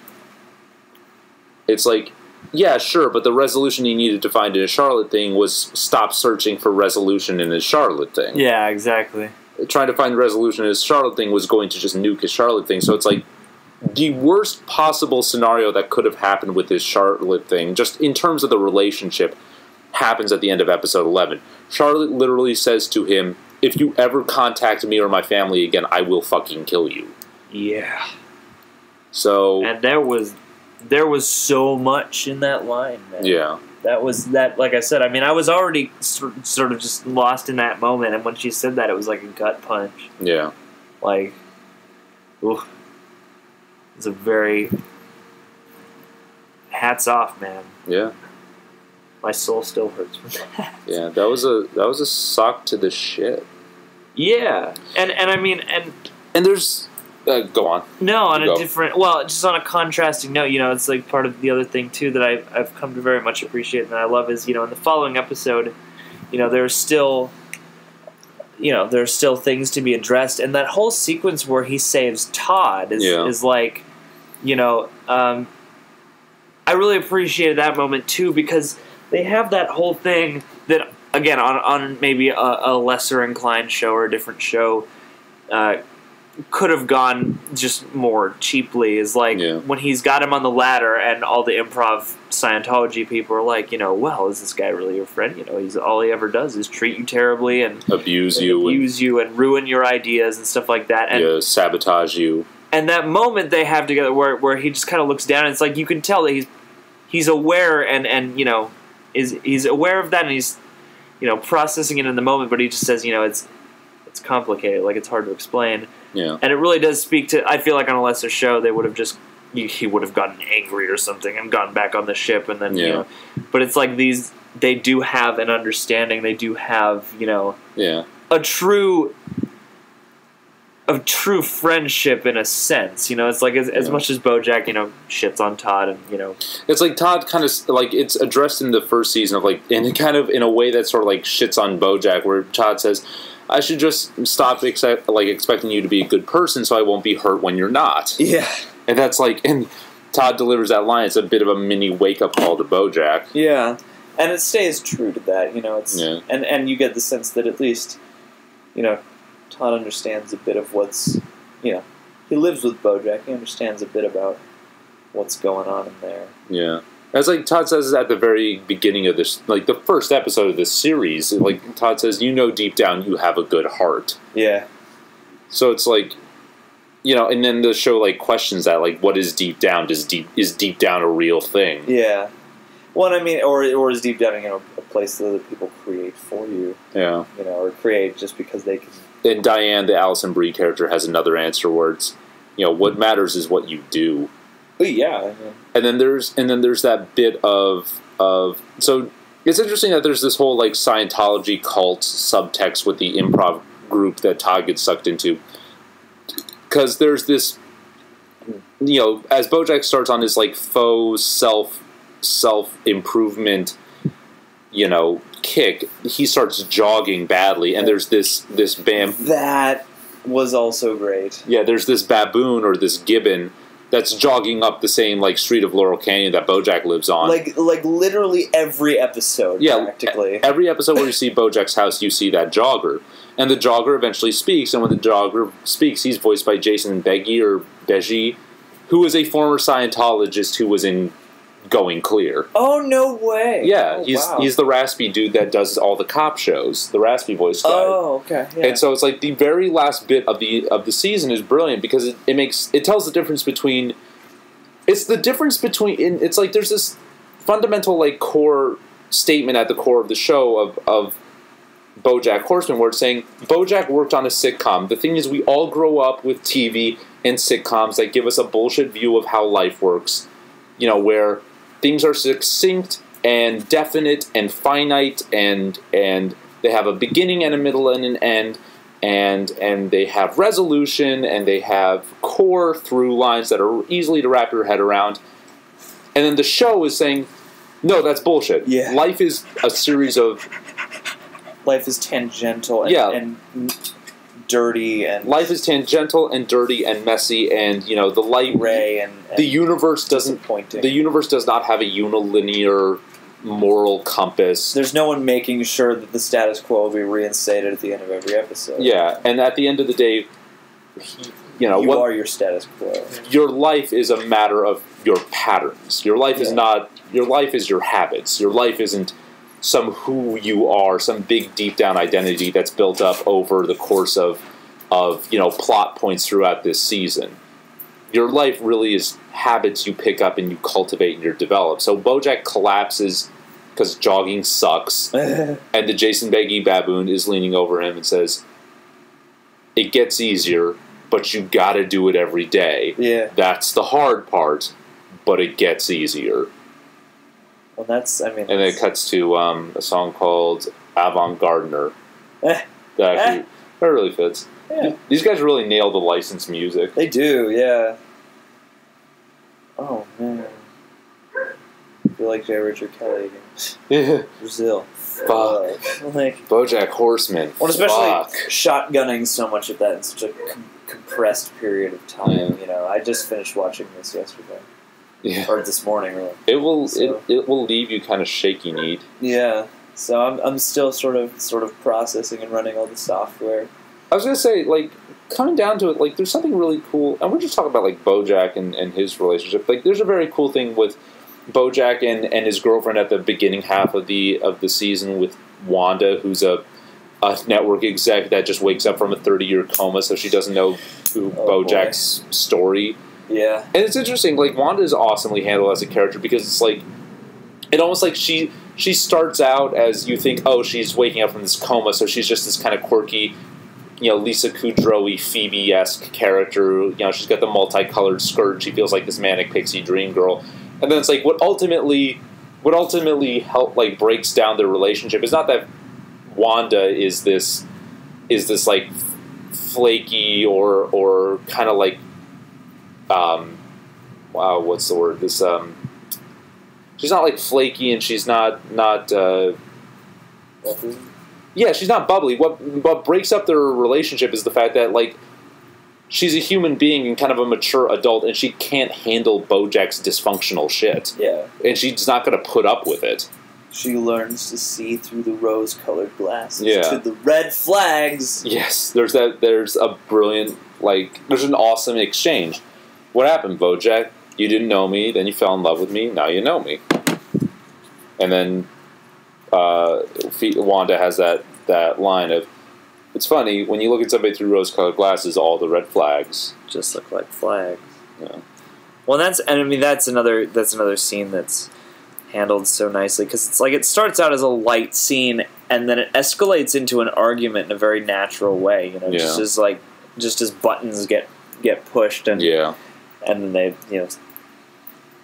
yeah, sure, but the resolution he needed to find in his Charlotte thing was stop searching for resolution in his Charlotte thing. Yeah, exactly. Trying to find the resolution in his Charlotte thing was going to just nuke his Charlotte thing. So it's like the worst possible scenario that could have happened with his Charlotte thing, just in terms of the relationship, happens at the end of episode 11. Charlotte literally says to him, "If you ever contact me or my family again, I will fucking kill you." Yeah. So... And there was so much in that line, man. Yeah. Like I said, I mean, I was already sort of just lost in that moment, and when she said that, it was like a gut punch. Yeah. Like, ooh. It's a very... Hats off, man. Yeah. My soul still hurts from that. Yeah, that was a sock to the shit. Yeah. And I mean, and there's... go on. No, on a different... Well, just on a contrasting note, it's like part of the other thing, too, that I've come to very much appreciate and that I love is, in the following episode, there's still... there's still things to be addressed, and that whole sequence where he saves Todd is like, I really appreciated that moment, too, because they have that whole thing that, again, on maybe a lesser inclined show or a different show, could have gone just more cheaply is like when he's got him on the ladder and all the improv Scientology people are like, you know, well, is this guy really your friend? You know, he's all he ever does is treat you terribly and abuse you and ruin your ideas and stuff like that, and sabotage you. And that moment they have together where he just kind of looks down, and it's like you can tell that he's aware and you know he's aware of that, and he's, you know, processing it in the moment, but he just says, you know, it's complicated, like it's hard to explain. Yeah. And it really does speak to, I feel like on a lesser show they would have just, he would have gotten angry or something and gone back on the ship, and then you know, but it's like they do have an understanding, they do have, you know, a true friendship in a sense, you know. It's like as much as Bojack, you know, shits on Todd, and you know, it's like Todd kind of like, it's addressed in the first season of like in kind of in a way that sort of like shits on Bojack, where Todd says, I should just stop expecting you to be a good person so I won't be hurt when you're not. Yeah. And that's like, and Todd delivers that line. It's a bit of a mini wake-up call to Bojack. Yeah. And it stays true to that, you know. It's and you get the sense that at least, you know, Todd understands a bit of what's, you know, he lives with Bojack. He understands a bit about what's going on in there. Yeah. As like Todd says at the very beginning of this, like the first episode of this series, like Todd says, you know, deep down you have a good heart. Yeah. So it's like, you know, and then the show like questions that, like, what is deep down? Is deep down a real thing? Yeah. Well, I mean, or is deep down, you know, a place that other people create for you? Yeah. You know, or create just because they can. And Diane, the Alison Brie character, has another answer where it's, you know, what matters is what you do. Yeah. And then there's that bit of so it's interesting that there's this whole like Scientology cult subtext with the improv group that Todd gets sucked into, because there's this, you know, as Bojack starts on his like faux self improvement, you know, kick, he starts jogging badly, and there's this that was also great. Yeah, there's this baboon or this gibbon that's jogging up the same like street of Laurel Canyon that Bojack lives on. Like literally every episode, practically. Every episode where you see Bojack's house, you see that jogger. And the jogger eventually speaks, and when the jogger speaks, he's voiced by Jason Beggy, who is a former Scientologist who was in Going Clear. Oh, no way. Yeah, he's the raspy dude that does all the cop shows, the raspy voice guy. Oh, okay. Yeah. And so it's like the very last bit of the season is brilliant because it tells the difference between, it's like there's this fundamental like core statement at the core of the show of Bojack Horseman, where it's saying Bojack worked on a sitcom. The thing is, we all grow up with TV and sitcoms that give us a bullshit view of how life works, you know, where things are succinct and definite and finite, and they have a beginning and a middle and an end, and they have resolution, and they have core through lines that are easily to wrap your head around. And then the show is saying, no, that's bullshit. Yeah. Life is a series of... Life is tangential and dirty, and life is tangential and dirty and messy, and you know, the light ray and the universe doesn't pointing. The universe does not have a unilinear moral compass. There's no one making sure that the status quo will be reinstated at the end of every episode. Yeah, and at the end of the day, you know, you are your status quo. Your life is a matter of your patterns. Your life is not. Your life is your habits. Your life isn't some who you are, some big deep down identity that's built up over the course of you know, plot points throughout this season. Your life really is habits you pick up and you cultivate and you develop. So Bojack collapses because jogging sucks, and the Jason Beggy baboon is leaning over him and says, it gets easier, but you gotta do it every day. Yeah. That's the hard part, but it gets easier. Well, that's, I mean... And then it cuts to a song called Avant Gardener. That really fits. Yeah. These guys really nail the licensed music. They do, yeah. Oh, man. I feel like J. Richard Kelly again. Brazil. Fuck. Like, Bojack Horseman. Well, especially shotgunning so much of that in such a compressed period of time. You know, I just finished watching this yesterday. Yeah. Or this morning, really. It will leave you kind of shaky-kneed. Yeah. So I'm still sort of processing and running all the software. I was gonna say, like, coming down to it, like, there's something really cool, and we're just talking about, like, Bojack and his relationship. Like, there's a very cool thing with Bojack and his girlfriend at the beginning half of the season with Wanda, who's a network exec that just wakes up from a 30-year coma, so she doesn't know Bojack's story. Yeah. And it's interesting, like, Wanda is awesomely handled as a character because it's like, it almost like she starts out as you think, oh, she's waking up from this coma, so she's just this kind of quirky, you know, Lisa Kudrow-y, Phoebe-esque character. You know, she's got the multicolored skirt. She feels like this manic pixie dream girl. And then it's like what ultimately breaks down their relationship is not that Wanda is this like flaky or kind of like wow, what's the word? This she's not like flaky, and she's not yeah, she's not bubbly. What breaks up their relationship is the fact that, like, she's a human being and kind of a mature adult, and she can't handle Bojack's dysfunctional shit. Yeah. And she's not going to put up with it. She learns to see through the rose-colored glasses to the red flags. Yes, there's a brilliant, like, there's an awesome exchange. What happened, Bojack? You didn't know me, then you fell in love with me, now you know me. And then Wanda has that line of, it's funny, when you look at somebody through rose-colored glasses, all the red flags just look like flags. Yeah. Well, that's another scene that's handled so nicely, because it's like it starts out as a light scene, and then it escalates into an argument in a very natural way. You know, just as buttons get pushed, and then they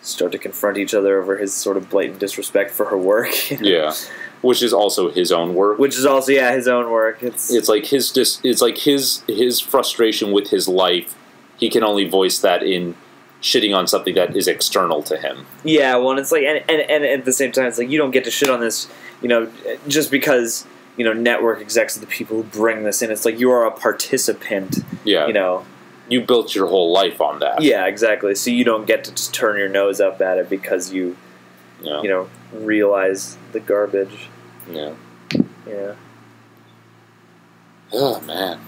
start to confront each other over his sort of blatant disrespect for her work. You know? Yeah. Which is also his own work. Which is also, his own work. It's like his frustration with his life. He can only voice that in shitting on something that is external to him. Yeah, well, and it's like, and at the same time, it's like, you don't get to shit on this, just because, network execs are the people who bring this in. It's like, you are a participant. Yeah. You built your whole life on that. Yeah, exactly. So you don't get to just turn your nose up at it because you realize the garbage. Yeah. Yeah. Oh, man.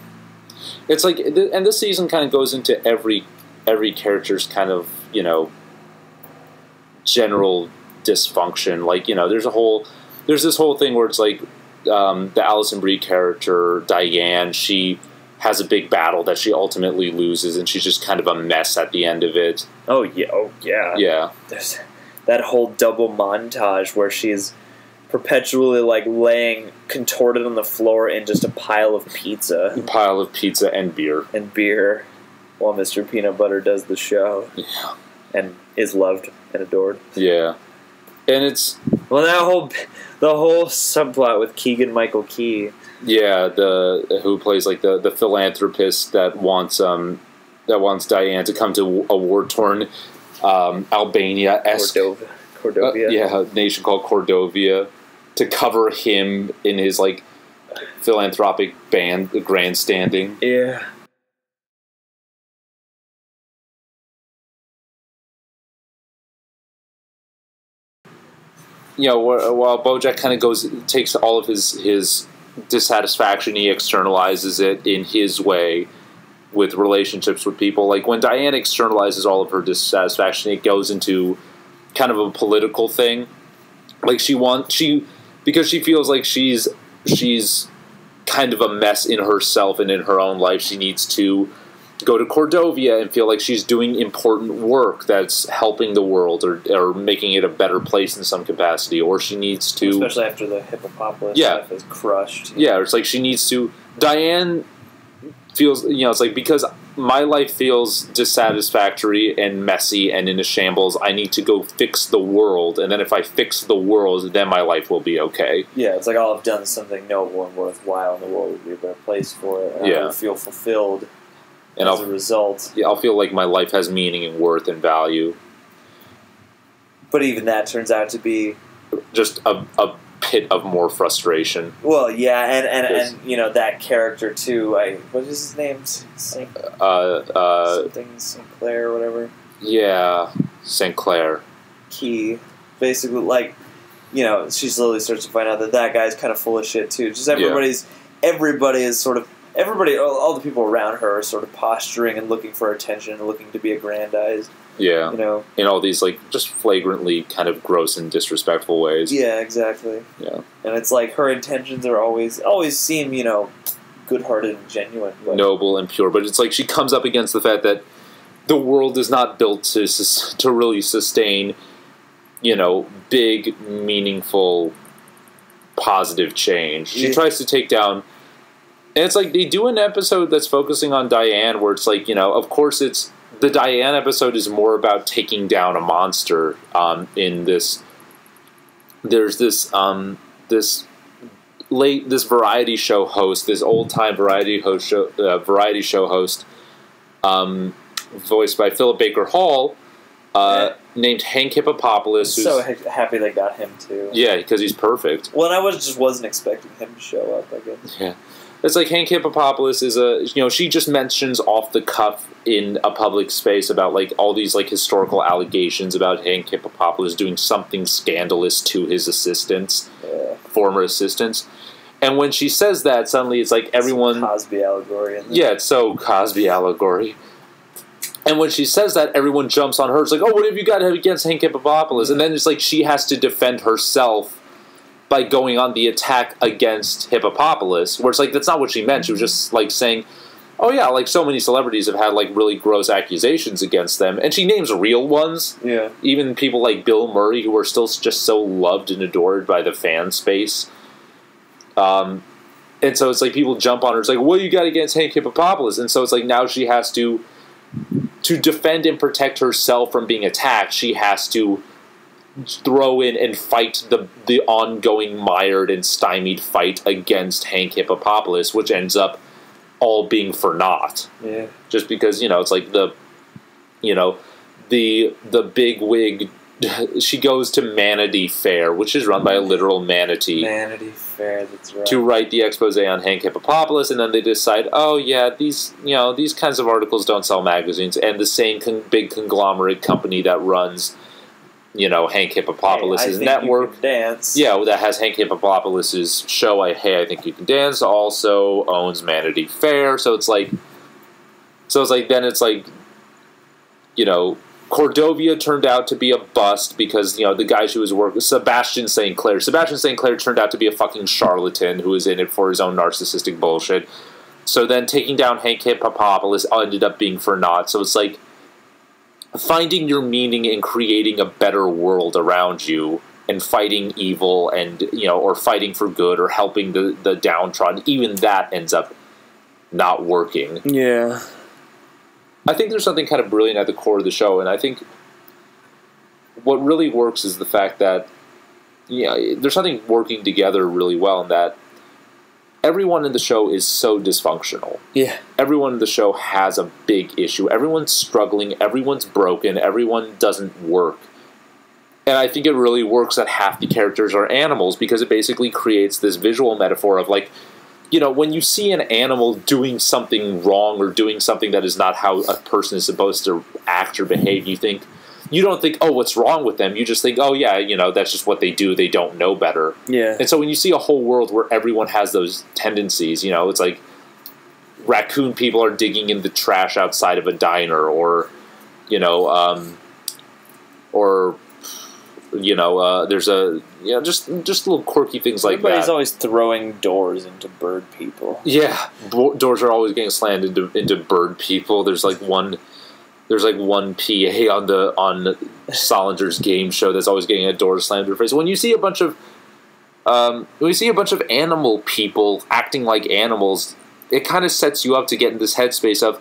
It's like, and this season kind of goes into every character's kind of, general dysfunction. Like, there's this whole thing where it's like, the Alison Brie character, Diane, she has a big battle that she ultimately loses, and she's just kind of a mess at the end of it. Oh, yeah. Oh, yeah. Yeah. There's that whole double montage where she's perpetually, like, laying contorted on the floor in just a pile of pizza. A pile of pizza and beer. And beer, while Mr. Peanut Butter does the show. Yeah. And is loved and adored. Yeah. And it's... Well, the whole subplot with Keegan-Michael Key. Yeah, who plays, like, the philanthropist that wants Diane to come to a war-torn Albania-esque... Cordovia. Nation called Cordovia, to cover him in his, like, philanthropic grandstanding. Yeah. While Bojack kind of takes all of his dissatisfaction, he externalizes it in his way with relationships with people. Like, when Diane externalizes all of her dissatisfaction, it goes into kind of a political thing. Like, because she feels like she's kind of a mess in herself and in her own life, she needs to go to Cordovia and feel like she's doing important work that's helping the world or making it a better place in some capacity, or she needs to... Especially after the hippopotamus stuff is crushed. Yeah, it's like she needs to... Diane feels, it's like, because my life feels dissatisfactory and messy and in a shambles, I need to go fix the world, and then if I fix the world, then my life will be okay. Yeah, it's like, I'll have done something noble and worthwhile, and the world will be a better place for it, and I will feel fulfilled. And as a result, I'll feel like my life has meaning and worth and value. But even that turns out to be just a pit of more frustration. Well, yeah, and that character too. What is his name? Something Sinclair or whatever. Yeah, Sinclair. Key, basically, like, she slowly starts to find out that guy's kind of full of shit too. Just everybody is sort of everybody, all the people around her are sort of posturing and looking for attention and looking to be aggrandized. Yeah. You know? In all these, like, just flagrantly kind of gross and disrespectful ways. Yeah, exactly. Yeah. And it's like her intentions are always seem, you know, good-hearted and genuine. But noble and pure. But it's like she comes up against the fact that the world is not built to really sustain, you know, big, meaningful, positive change. She tries to take down... And it's like, they do an episode that's focusing on Diane, where it's like, you know, of course it's... The Diane episode is more about taking down a monster. In this... There's this, this variety show host, this old-time variety show host, voiced by Philip Baker Hall, named Hank Hippopopoulos. So happy they got him, too. Yeah, because he's perfect. Well, and I just wasn't expecting him to show up, I guess. Yeah. It's like Hank Hippopopoulos is you know, she just mentions off the cuff in a public space about, like, all these, like, historical allegations about Hank Hippopopoulos doing something scandalous to his assistants, former assistants. And when she says that, suddenly it's like everyone... It's Cosby allegory. Yeah, it's so Cosby allegory. And when she says that, everyone jumps on her. It's like, oh, what have you got against Hank Hippopopoulos? And then it's like she has to defend herself by going on the attack against Hippopopoulos, where it's like, that's not what she meant. She was just, like, saying, oh, yeah, like, so many celebrities have had, like, really gross accusations against them. And she names real ones. Yeah. Even people like Bill Murray, who are still just so loved and adored by the fan space. And so it's like people jump on her. It's like, what do you got against Hank Hippopopoulos? And so it's like now she has to defend and protect herself from being attacked. She has to throw in and fight the ongoing mired and stymied fight against Hank Hippopopoulos, which ends up all being for naught. Yeah. Just because, you know, it's like the big wig. She goes to Manatee Fair, which is run by a literal manatee. Manatee Fair, that's right. To write the expose on Hank Hippopopoulos, and then they decide, oh yeah, these kinds of articles don't sell magazines, and the same big conglomerate company that runs, you know, Hank Hippopopoulos' network. You Can Dance. Yeah, that has Hank Hippopopoulos' show, I Think You Can Dance, also owns Manatee Fair. So it's like, you know, Cordovia turned out to be a bust because, you know, the guy she was working, Sebastian St. Clair turned out to be a fucking charlatan who was in it for his own narcissistic bullshit. So then taking down Hank Hippopopoulos ended up being for naught. So it's like finding your meaning in creating a better world around you and fighting evil and, you know, or fighting for good or helping the downtrodden, even that ends up not working. Yeah. I think there's something kind of brilliant at the core of the show, and I think what really works is the fact that, you know, there's something working together really well in that everyone in the show is so dysfunctional. Yeah. Everyone in the show has a big issue. Everyone's struggling. Everyone's broken. Everyone doesn't work. And I think it really works that half the characters are animals because it basically creates this visual metaphor of, like, you know, when you see an animal doing something wrong or doing something that is not how a person is supposed to act or behave, you don't think, oh, what's wrong with them? You just think, oh, yeah, you know, that's just what they do. They don't know better. Yeah. And so when you see a whole world where everyone has those tendencies, you know, it's like raccoon people are digging in the trash outside of a diner or, you know, there's a, you know, just little quirky things like that. Everybody's always throwing doors into bird people. Yeah, doors are always getting slammed into bird people. There's like one PA on Solinger's game show that's always getting a door slammed in their face. When you see a bunch of animal people acting like animals, it kind of sets you up to get in this headspace of,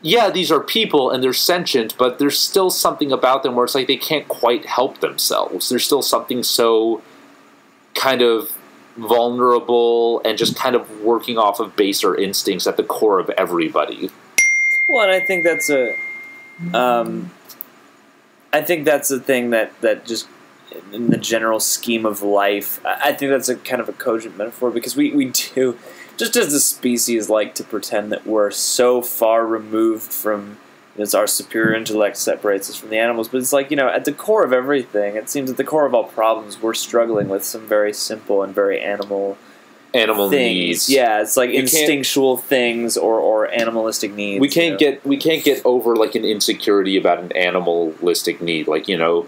yeah, these are people and they're sentient, but there's still something about them where it's like they can't quite help themselves. There's still something so kind of vulnerable and just kind of working off of baser instincts at the core of everybody. Well, and I think that's a thing that just in the general scheme of life, I think that's a kind of a cogent metaphor because we do. Just as a species like to pretend that we're so far removed from, you know, it's our superior intellect separates us from the animals, but it's like, you know, at the core of everything, it seems at the core of all problems, we're struggling with some very simple and very animal animal things. needs. Yeah, it's like instinctual things or animalistic needs. We can't get over like an insecurity about an animalistic need. Like, you know,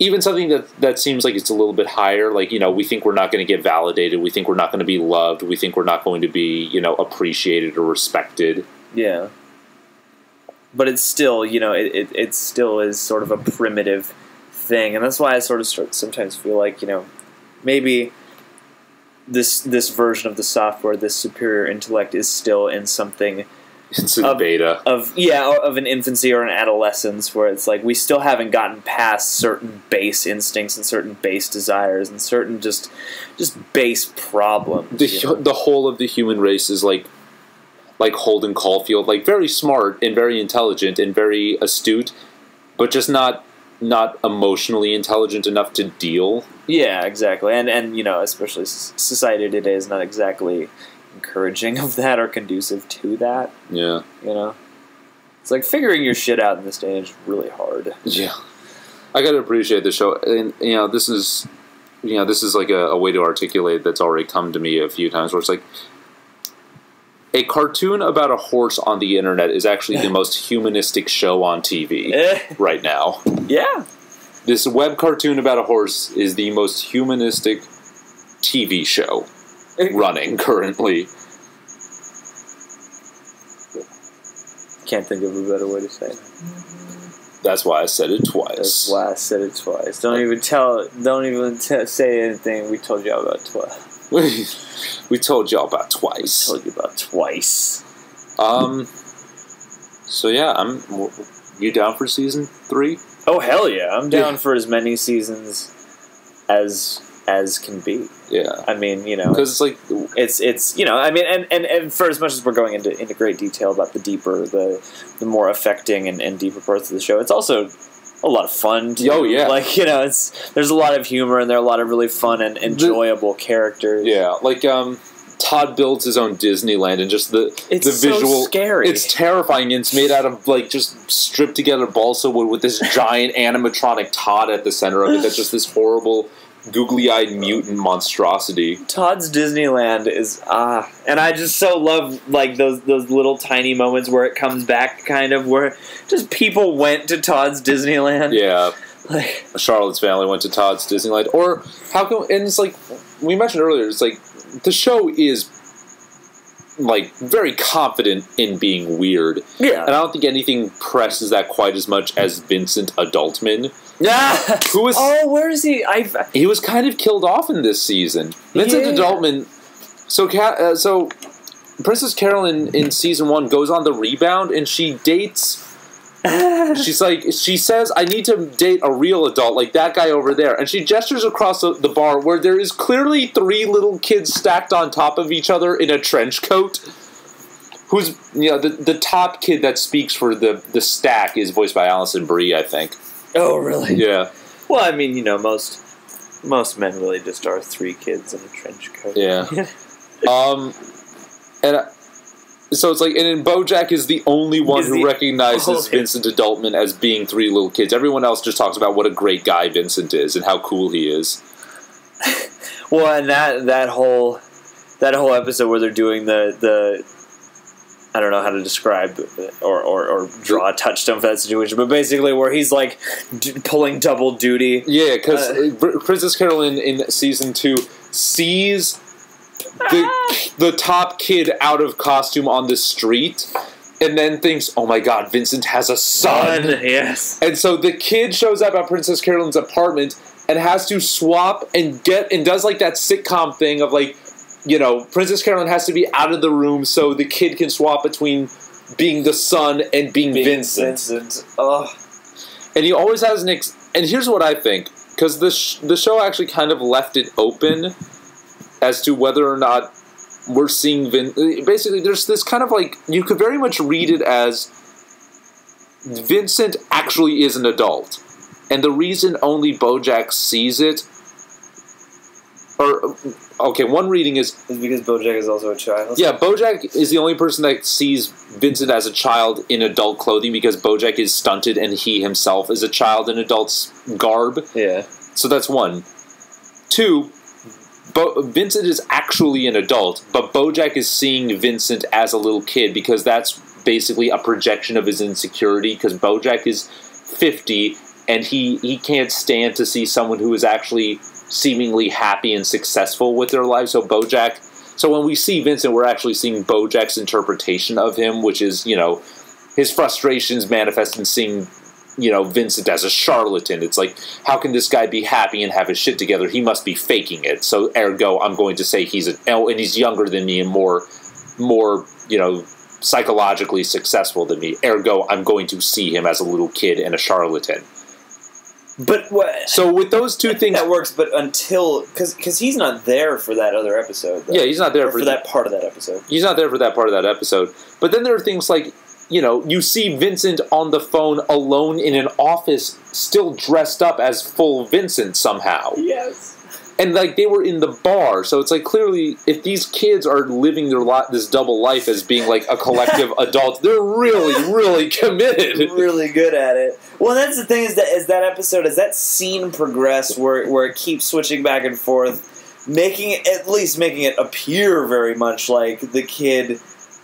even something that seems like it's a little bit higher, like, you know, we think we're not going to get validated, we think we're not going to be loved, we think we're not going to be, you know, appreciated or respected. Yeah. But it's still, you know, it still is sort of a primitive thing, and that's why I sort of sometimes feel like, you know, maybe this version of the software, this superior intellect, is still in something... It's in beta. Of an infancy or an adolescence, where it's like we still haven't gotten past certain base instincts and certain base desires and certain just base problems. The whole of the human race is like Holden Caulfield, like very smart and very intelligent and very astute, but just not emotionally intelligent enough to deal. Yeah, exactly. And you know, especially society today is not exactly encouraging of that or conducive to that. Yeah. You know? It's like figuring your shit out in this day is really hard. Yeah. I gotta appreciate the show. And, you know, this is like a way to articulate that's already come to me a few times, where it's like, a cartoon about a horse on the internet is actually the most humanistic show on TV right now. Yeah. This web cartoon about a horse is the most humanistic TV show running currently. Can't think of a better way to say it. That's why I said it twice. That's why I said it twice. Don't even say anything we told you about twice. We told y'all about twice. We told you about twice. So yeah, you down for season 3? Oh hell yeah! I'm down for as many seasons as can be. Yeah, I mean, you know, because it's like it's you know, I mean, and for as much as we're going into great detail about the deeper, the more affecting and deeper parts of the show, it's also a lot of fun too. Oh yeah, like, you know, there's a lot of humor and there are a lot of really fun and enjoyable characters. Yeah, like Todd builds his own Disneyland, and just the visual, so scary. It's terrifying. It's made out of like just stripped together balsa wood with this giant animatronic Todd at the center of it. That's just this horrible, googly-eyed mutant monstrosity. Todd's Disneyland is and I just so love like those little tiny moments where it comes back, kind of where just people went to Todd's Disneyland. Yeah, like Charlotte's family went to Todd's Disneyland. Or how come? And it's like we mentioned earlier. It's like the show is like very confident in being weird. Yeah, and I don't think anything presses that quite as much as Vincent Adultman. Yeah. Who was? Oh, where is he? He was kind of killed off in this season. Vincent Adultman. So Princess Carolyn in season 1 goes on the rebound, and she dates. She says, "I need to date a real adult, like that guy over there." And she gestures across the bar where there is clearly 3 little kids stacked on top of each other in a trench coat. Who's, you know, the top kid that speaks for the stack is voiced by Alison Brie, I think. Oh, really? Yeah. Well, I mean, you know, most men really just are 3 kids in a trench coat. Yeah. So it's like, and then Bojack is the only one who recognizes Vincent Adultman as being 3 little kids. Everyone else just talks about what a great guy Vincent is and how cool he is. Well, and that whole episode where they're doing the I don't know how to describe or draw a touchstone for that situation, but basically where he's like pulling double duty. Yeah, because Princess Carolyn in season 2 sees the top kid out of costume on the street, and then thinks, "Oh my God, Vincent has a son!" Yes, and so the kid shows up at Princess Carolyn's apartment and has to swap and does like that sitcom thing of like, you know, Princess Carolyn has to be out of the room so the kid can swap between being the son and being Vincent. Ugh. And he always has and here's what I think, because the show actually kind of left it open as to whether or not we're seeing basically there's this kind of like, you could very much read it as Vincent actually is an adult, and the reason only Bojack sees it, or okay, one reading is because Bojack is also a child. Yeah, Bojack is the only person that sees Vincent as a child in adult clothing, because Bojack is stunted and he himself is a child in adult's garb. Yeah. So that's one. 2, Vincent is actually an adult, but Bojack is seeing Vincent as a little kid because that's basically a projection of his insecurity, because Bojack is 50 and he can't stand to see someone who is actually seemingly happy and successful with their life. So when we see Vincent, we're actually seeing Bojack's interpretation of him, which is, you know, his frustrations manifest in seeing, you know, Vincent as a charlatan. It's like, how can this guy be happy and have his shit together? He must be faking it. So ergo, I'm going to say and he's younger than me and more, you know, psychologically successful than me. Ergo, I'm going to see him as a little kid and a charlatan. But what? So with those two things, that works. But until because he's not there for that other episode. Though. Yeah, he's not there for that part of that episode. He's not there for that part of that episode. But then there are things like, you know, you see Vincent on the phone alone in an office, still dressed up as full Vincent somehow. Yes. And, like, they were in the bar, so it's like, clearly, if these kids are living their this double life as being, like, a collective adult, they're really, really committed. Really good at it. Well, that's the thing, is that episode, as that scene progressed, where it keeps switching back and forth, making it appear very much like the kid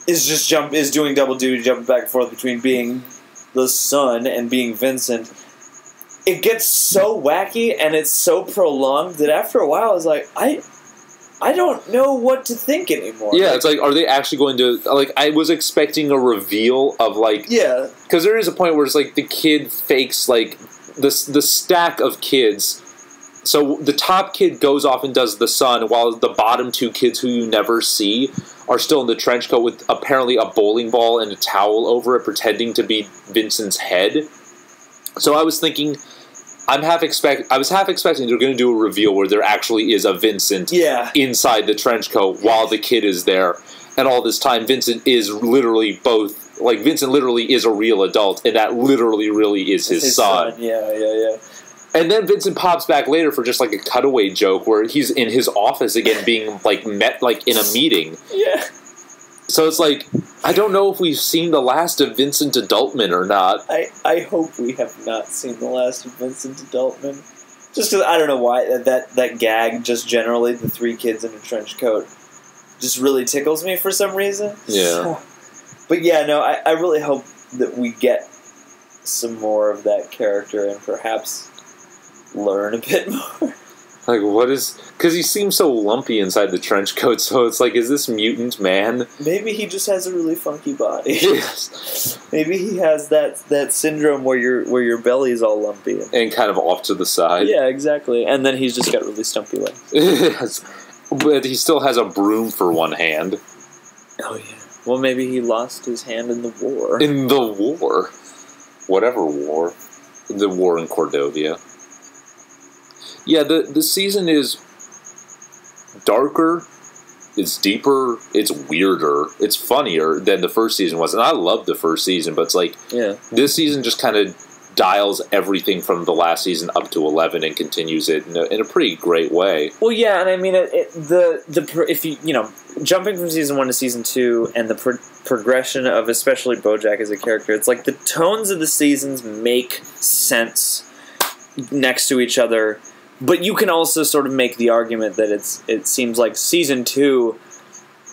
is doing double duty, jumping back and forth between being the son and being Vincent. It gets so wacky and it's so prolonged that after a while I was like, I don't know what to think anymore. Yeah, it's like, are they actually going to, like, I was expecting a reveal of, like, yeah, because there is a point where it's like the kid fakes, like, the stack of kids. So the top kid goes off and does the son, while the bottom two kids who you never see are still in the trench coat with apparently a bowling ball and a towel over it, pretending to be Vincent's head. So I was thinking, I was half expecting they're going to do a reveal where there actually is a Vincent inside the trench coat while the kid is there. And all this time, Vincent is literally both, like, Vincent literally is a real adult, and that literally really is his son. Yeah. And then Vincent pops back later for just, like, a cutaway joke where he's in his office again being, like, met, like, in a meeting. Yeah. So it's like, I don't know if we've seen the last of Vincent Adultman or not. I hope we have not seen the last of Vincent Adultman. Just because, I don't know why, that gag, just generally, the three kids in a trench coat, just really tickles me for some reason. Yeah. But yeah, no, I really hope that we get some more of that character and perhaps learn a bit more. Like, what is... Because he seems so lumpy inside the trench coat, so it's like, is this mutant man? Maybe he just has a really funky body. Yes. Maybe he has that syndrome where your belly is all lumpy. And kind of off to the side. Yeah, exactly. And then he's just got really stumpy legs. Yes. But he still has a broom for one hand. Oh, yeah. Well, maybe he lost his hand in the war. In the war? Whatever war. The war in Cordovia. Yeah, the season is darker, it's deeper, it's weirder, it's funnier than the first season was. And I loved the first season, but it's like, this season just kind of dials everything from the last season up to 11 and continues it in a pretty great way. Well, yeah, and I mean, if you know, jumping from season 1 to season 2 and the progression of especially Bojack as a character, it's like the tones of the seasons make sense next to each other. But you can also sort of make the argument that it seems like season 2,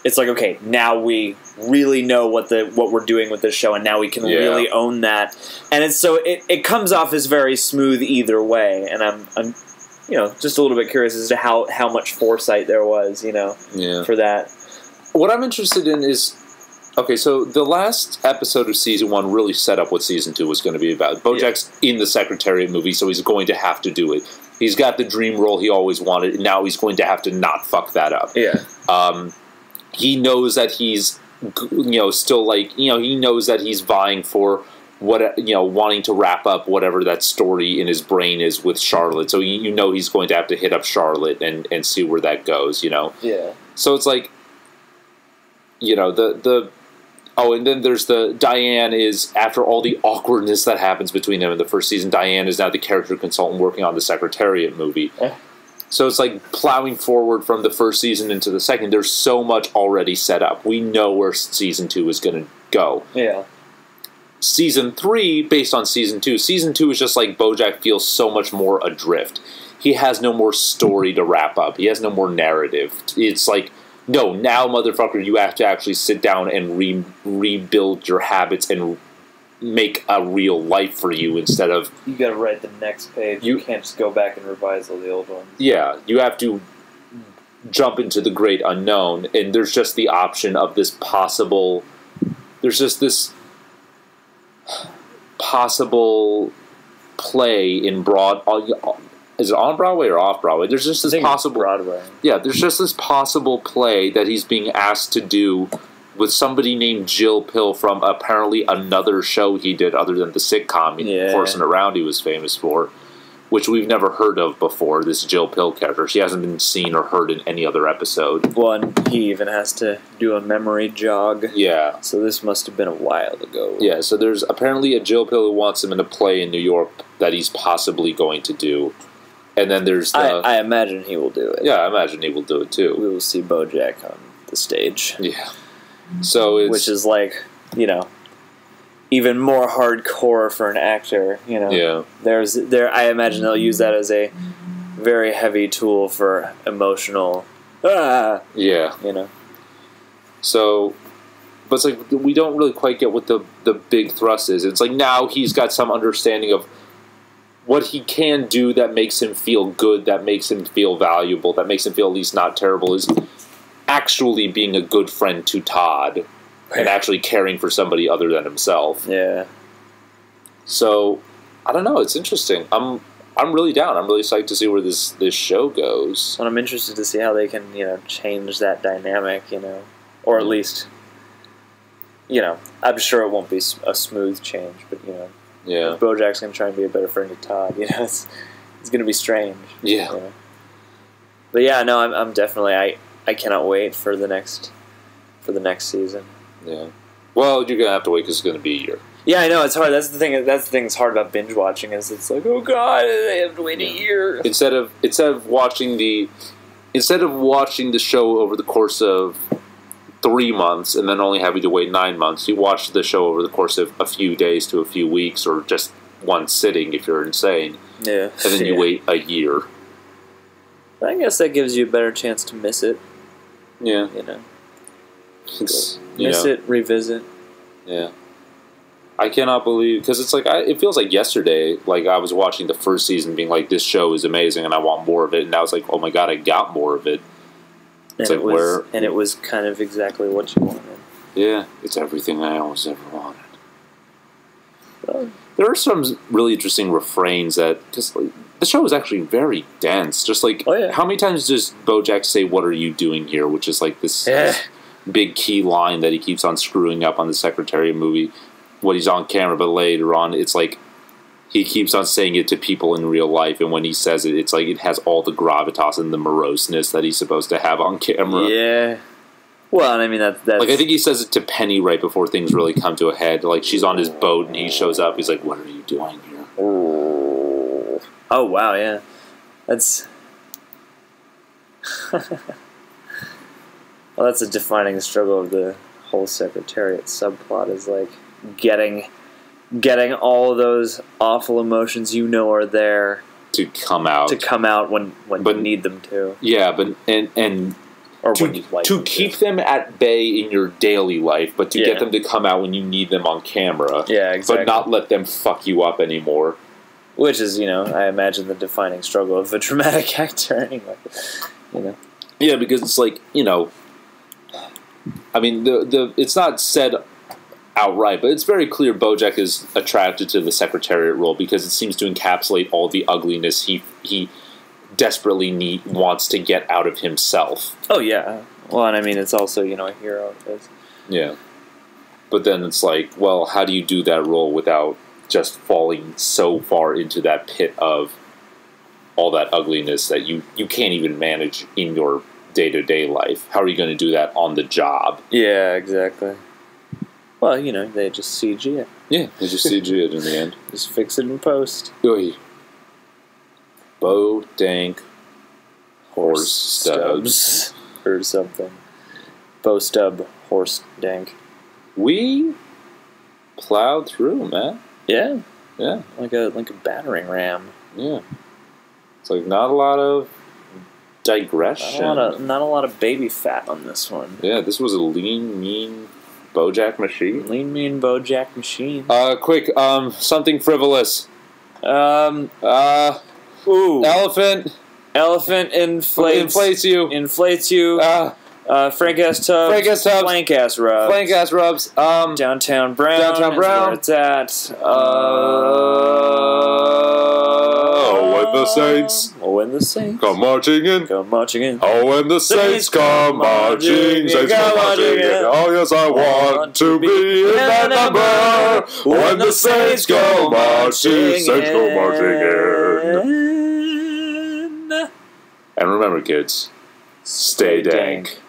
it's like, okay, now we really know what we're doing with this show, and now we can really own that. And it's so it comes off as very smooth either way. And I'm you know, just a little bit curious as to how much foresight there was, you know, for that. What I'm interested in is, okay, so the last episode of season 1 really set up what season 2 was going to be about. Bojack's in the Secretariat movie, so he's going to have to do it. He's got the dream role he always wanted, and now he's going to have to not fuck that up. Yeah. He knows that he's, you know, still, like, you know, he knows that he's vying for what, you know, wanting to wrap up whatever that story in his brain is with Charlotte. So you know he's going to have to hit up Charlotte and see where that goes, you know? Yeah. So it's like, you know, oh, and then there's Diane is, after all the awkwardness that happens between them in the first season, Diane is now the character consultant working on the Secretariat movie. So it's like plowing forward from the first season into the second. There's so much already set up. We know where season 2 is going to go. Yeah. Season 3, based on season 2 is just like Bojack feels so much more adrift. he has no more story to wrap up. He has no more narrative. It's like, no, now, motherfucker, you have to actually sit down and rebuild your habits and make a real life for you instead of... You gotta write the next page. You can't just go back and revise all the old ones. Yeah, you have to jump into the great unknown, and there's just the option of this possible... There's just this possible play in broad... Is it on Broadway or off Broadway? There's just this possible... Broadway. Yeah, there's just this possible play that he's being asked to do with somebody named Jill Pill from apparently another show he did other than the sitcom Horsing Around he was famous for, which we've never heard of before, this Jill Pill character. She hasn't been seen or heard in any other episode. Well, and he even has to do a memory jog. Yeah. So this must have been a while ago. Yeah, so there's apparently a Jill Pill who wants him in a play in New York that he's possibly going to do. And then there's the... I imagine he will do it. Yeah, I imagine he will do it too. We will see Bojack on the stage. Yeah. So it's... Which is like, you know, even more hardcore for an actor, you know. Yeah. I imagine they'll use that as a very heavy tool for emotional... Yeah. You know. So... But it's like, we don't really quite get what the big thrust is. It's like now he's got some understanding of what he can do that makes him feel good, that makes him feel valuable, that makes him feel at least not terrible, is actually being a good friend to Todd and actually caring for somebody other than himself. Yeah. So, I don't know, it's interesting. I'm really down. I'm really psyched to see where this show goes. And I'm interested to see how they can, you know, change that dynamic, you know, or at least, you know, I'm sure it won't be a smooth change, but, you know, yeah, if Bojack's going to try and be a better friend to Todd, you know, it's going to be strange. Yeah. You know? But yeah, no, I'm definitely, I cannot wait for the next season. Yeah. Well, you're going to have to wait because it's going to be a year. Yeah, I know, it's hard. That's the thing that's hard about binge watching is it's like, oh god, I have to wait a year. Instead of watching the show over the course of 3 months and then only having to wait 9 months, you watch the show over the course of a few days to a few weeks or just one sitting if you're insane. Yeah. And then you wait a year. I guess that gives you a better chance to miss it. Yeah. You know. Miss it, revisit. Yeah. I cannot believe, because it's like, it feels like yesterday, like I was watching the first season being like, this show is amazing and I want more of it, and now it's like, oh my god, I got more of it. It's and like, and it was kind of exactly what you wanted. Yeah, it's everything I always ever wanted. There are some really interesting refrains that, because like, the show is actually very dense. Just like, how many times does Bojack say, "What are you doing here?" Which is like this big key line that he keeps on screwing up on the Secretary movie when he's on camera, but later on, it's like he keeps on saying it to people in real life, and when he says it, it's like it has all the gravitas and the moroseness that he's supposed to have on camera. Yeah. Well, and I mean, that's... Like, I think he says it to Penny right before things really come to a head. Like, she's on his boat, and he shows up, he's like, "What are you doing here?" Oh, wow, yeah. That's... Well, that's a defining struggle of the whole Secretariat subplot, is, like, getting all those awful emotions you know are there to come out when you need them to. Yeah, but or to keep them at bay in your daily life, but to get them to come out when you need them on camera. Yeah, exactly. But not let them fuck you up anymore. Which is, you know, I imagine the defining struggle of a dramatic actor anyway. You know. Yeah, because it's like, you know, I mean, it's not said outright, but it's very clear Bojack is attracted to the Secretariat role because it seems to encapsulate all the ugliness he desperately wants to get out of himself. Oh, yeah. Well, and I mean, it's also, you know, a hero. Yeah. But then it's like, well, how do you do that role without just falling so far into that pit of all that ugliness that you can't even manage in your day-to-day life? How are you going to do that on the job? Yeah, exactly. Well, you know, they just CG it. Yeah, they just CG it in the end. Just fix it in post. Oy. Bodank HorseStubs. Or something. Bo-stub HorseDank. We plowed through, man. Yeah. Yeah. Like a battering ram. Yeah. It's like not a lot of digression. Not a lot of baby fat on this one. Yeah, this was a lean, mean Bojack machine. Lean, mean Bojack machine. Quick, something frivolous. Ooh. Elephant. Elephant inflates you. Frank Ass Tubs. Frank Ass Tubs. Flank Ass Rubs. Flank Ass Rubs. Downtown Brown. Downtown Brown. Where it's at. When the Saints. When the Saints. Come marching in. Come marching in. Oh, when the Saints come marching. Saints come marching in. Oh, yes, I want to be in that number. When the Saints go marching. Saints go marching in. And remember, kids, stay dank.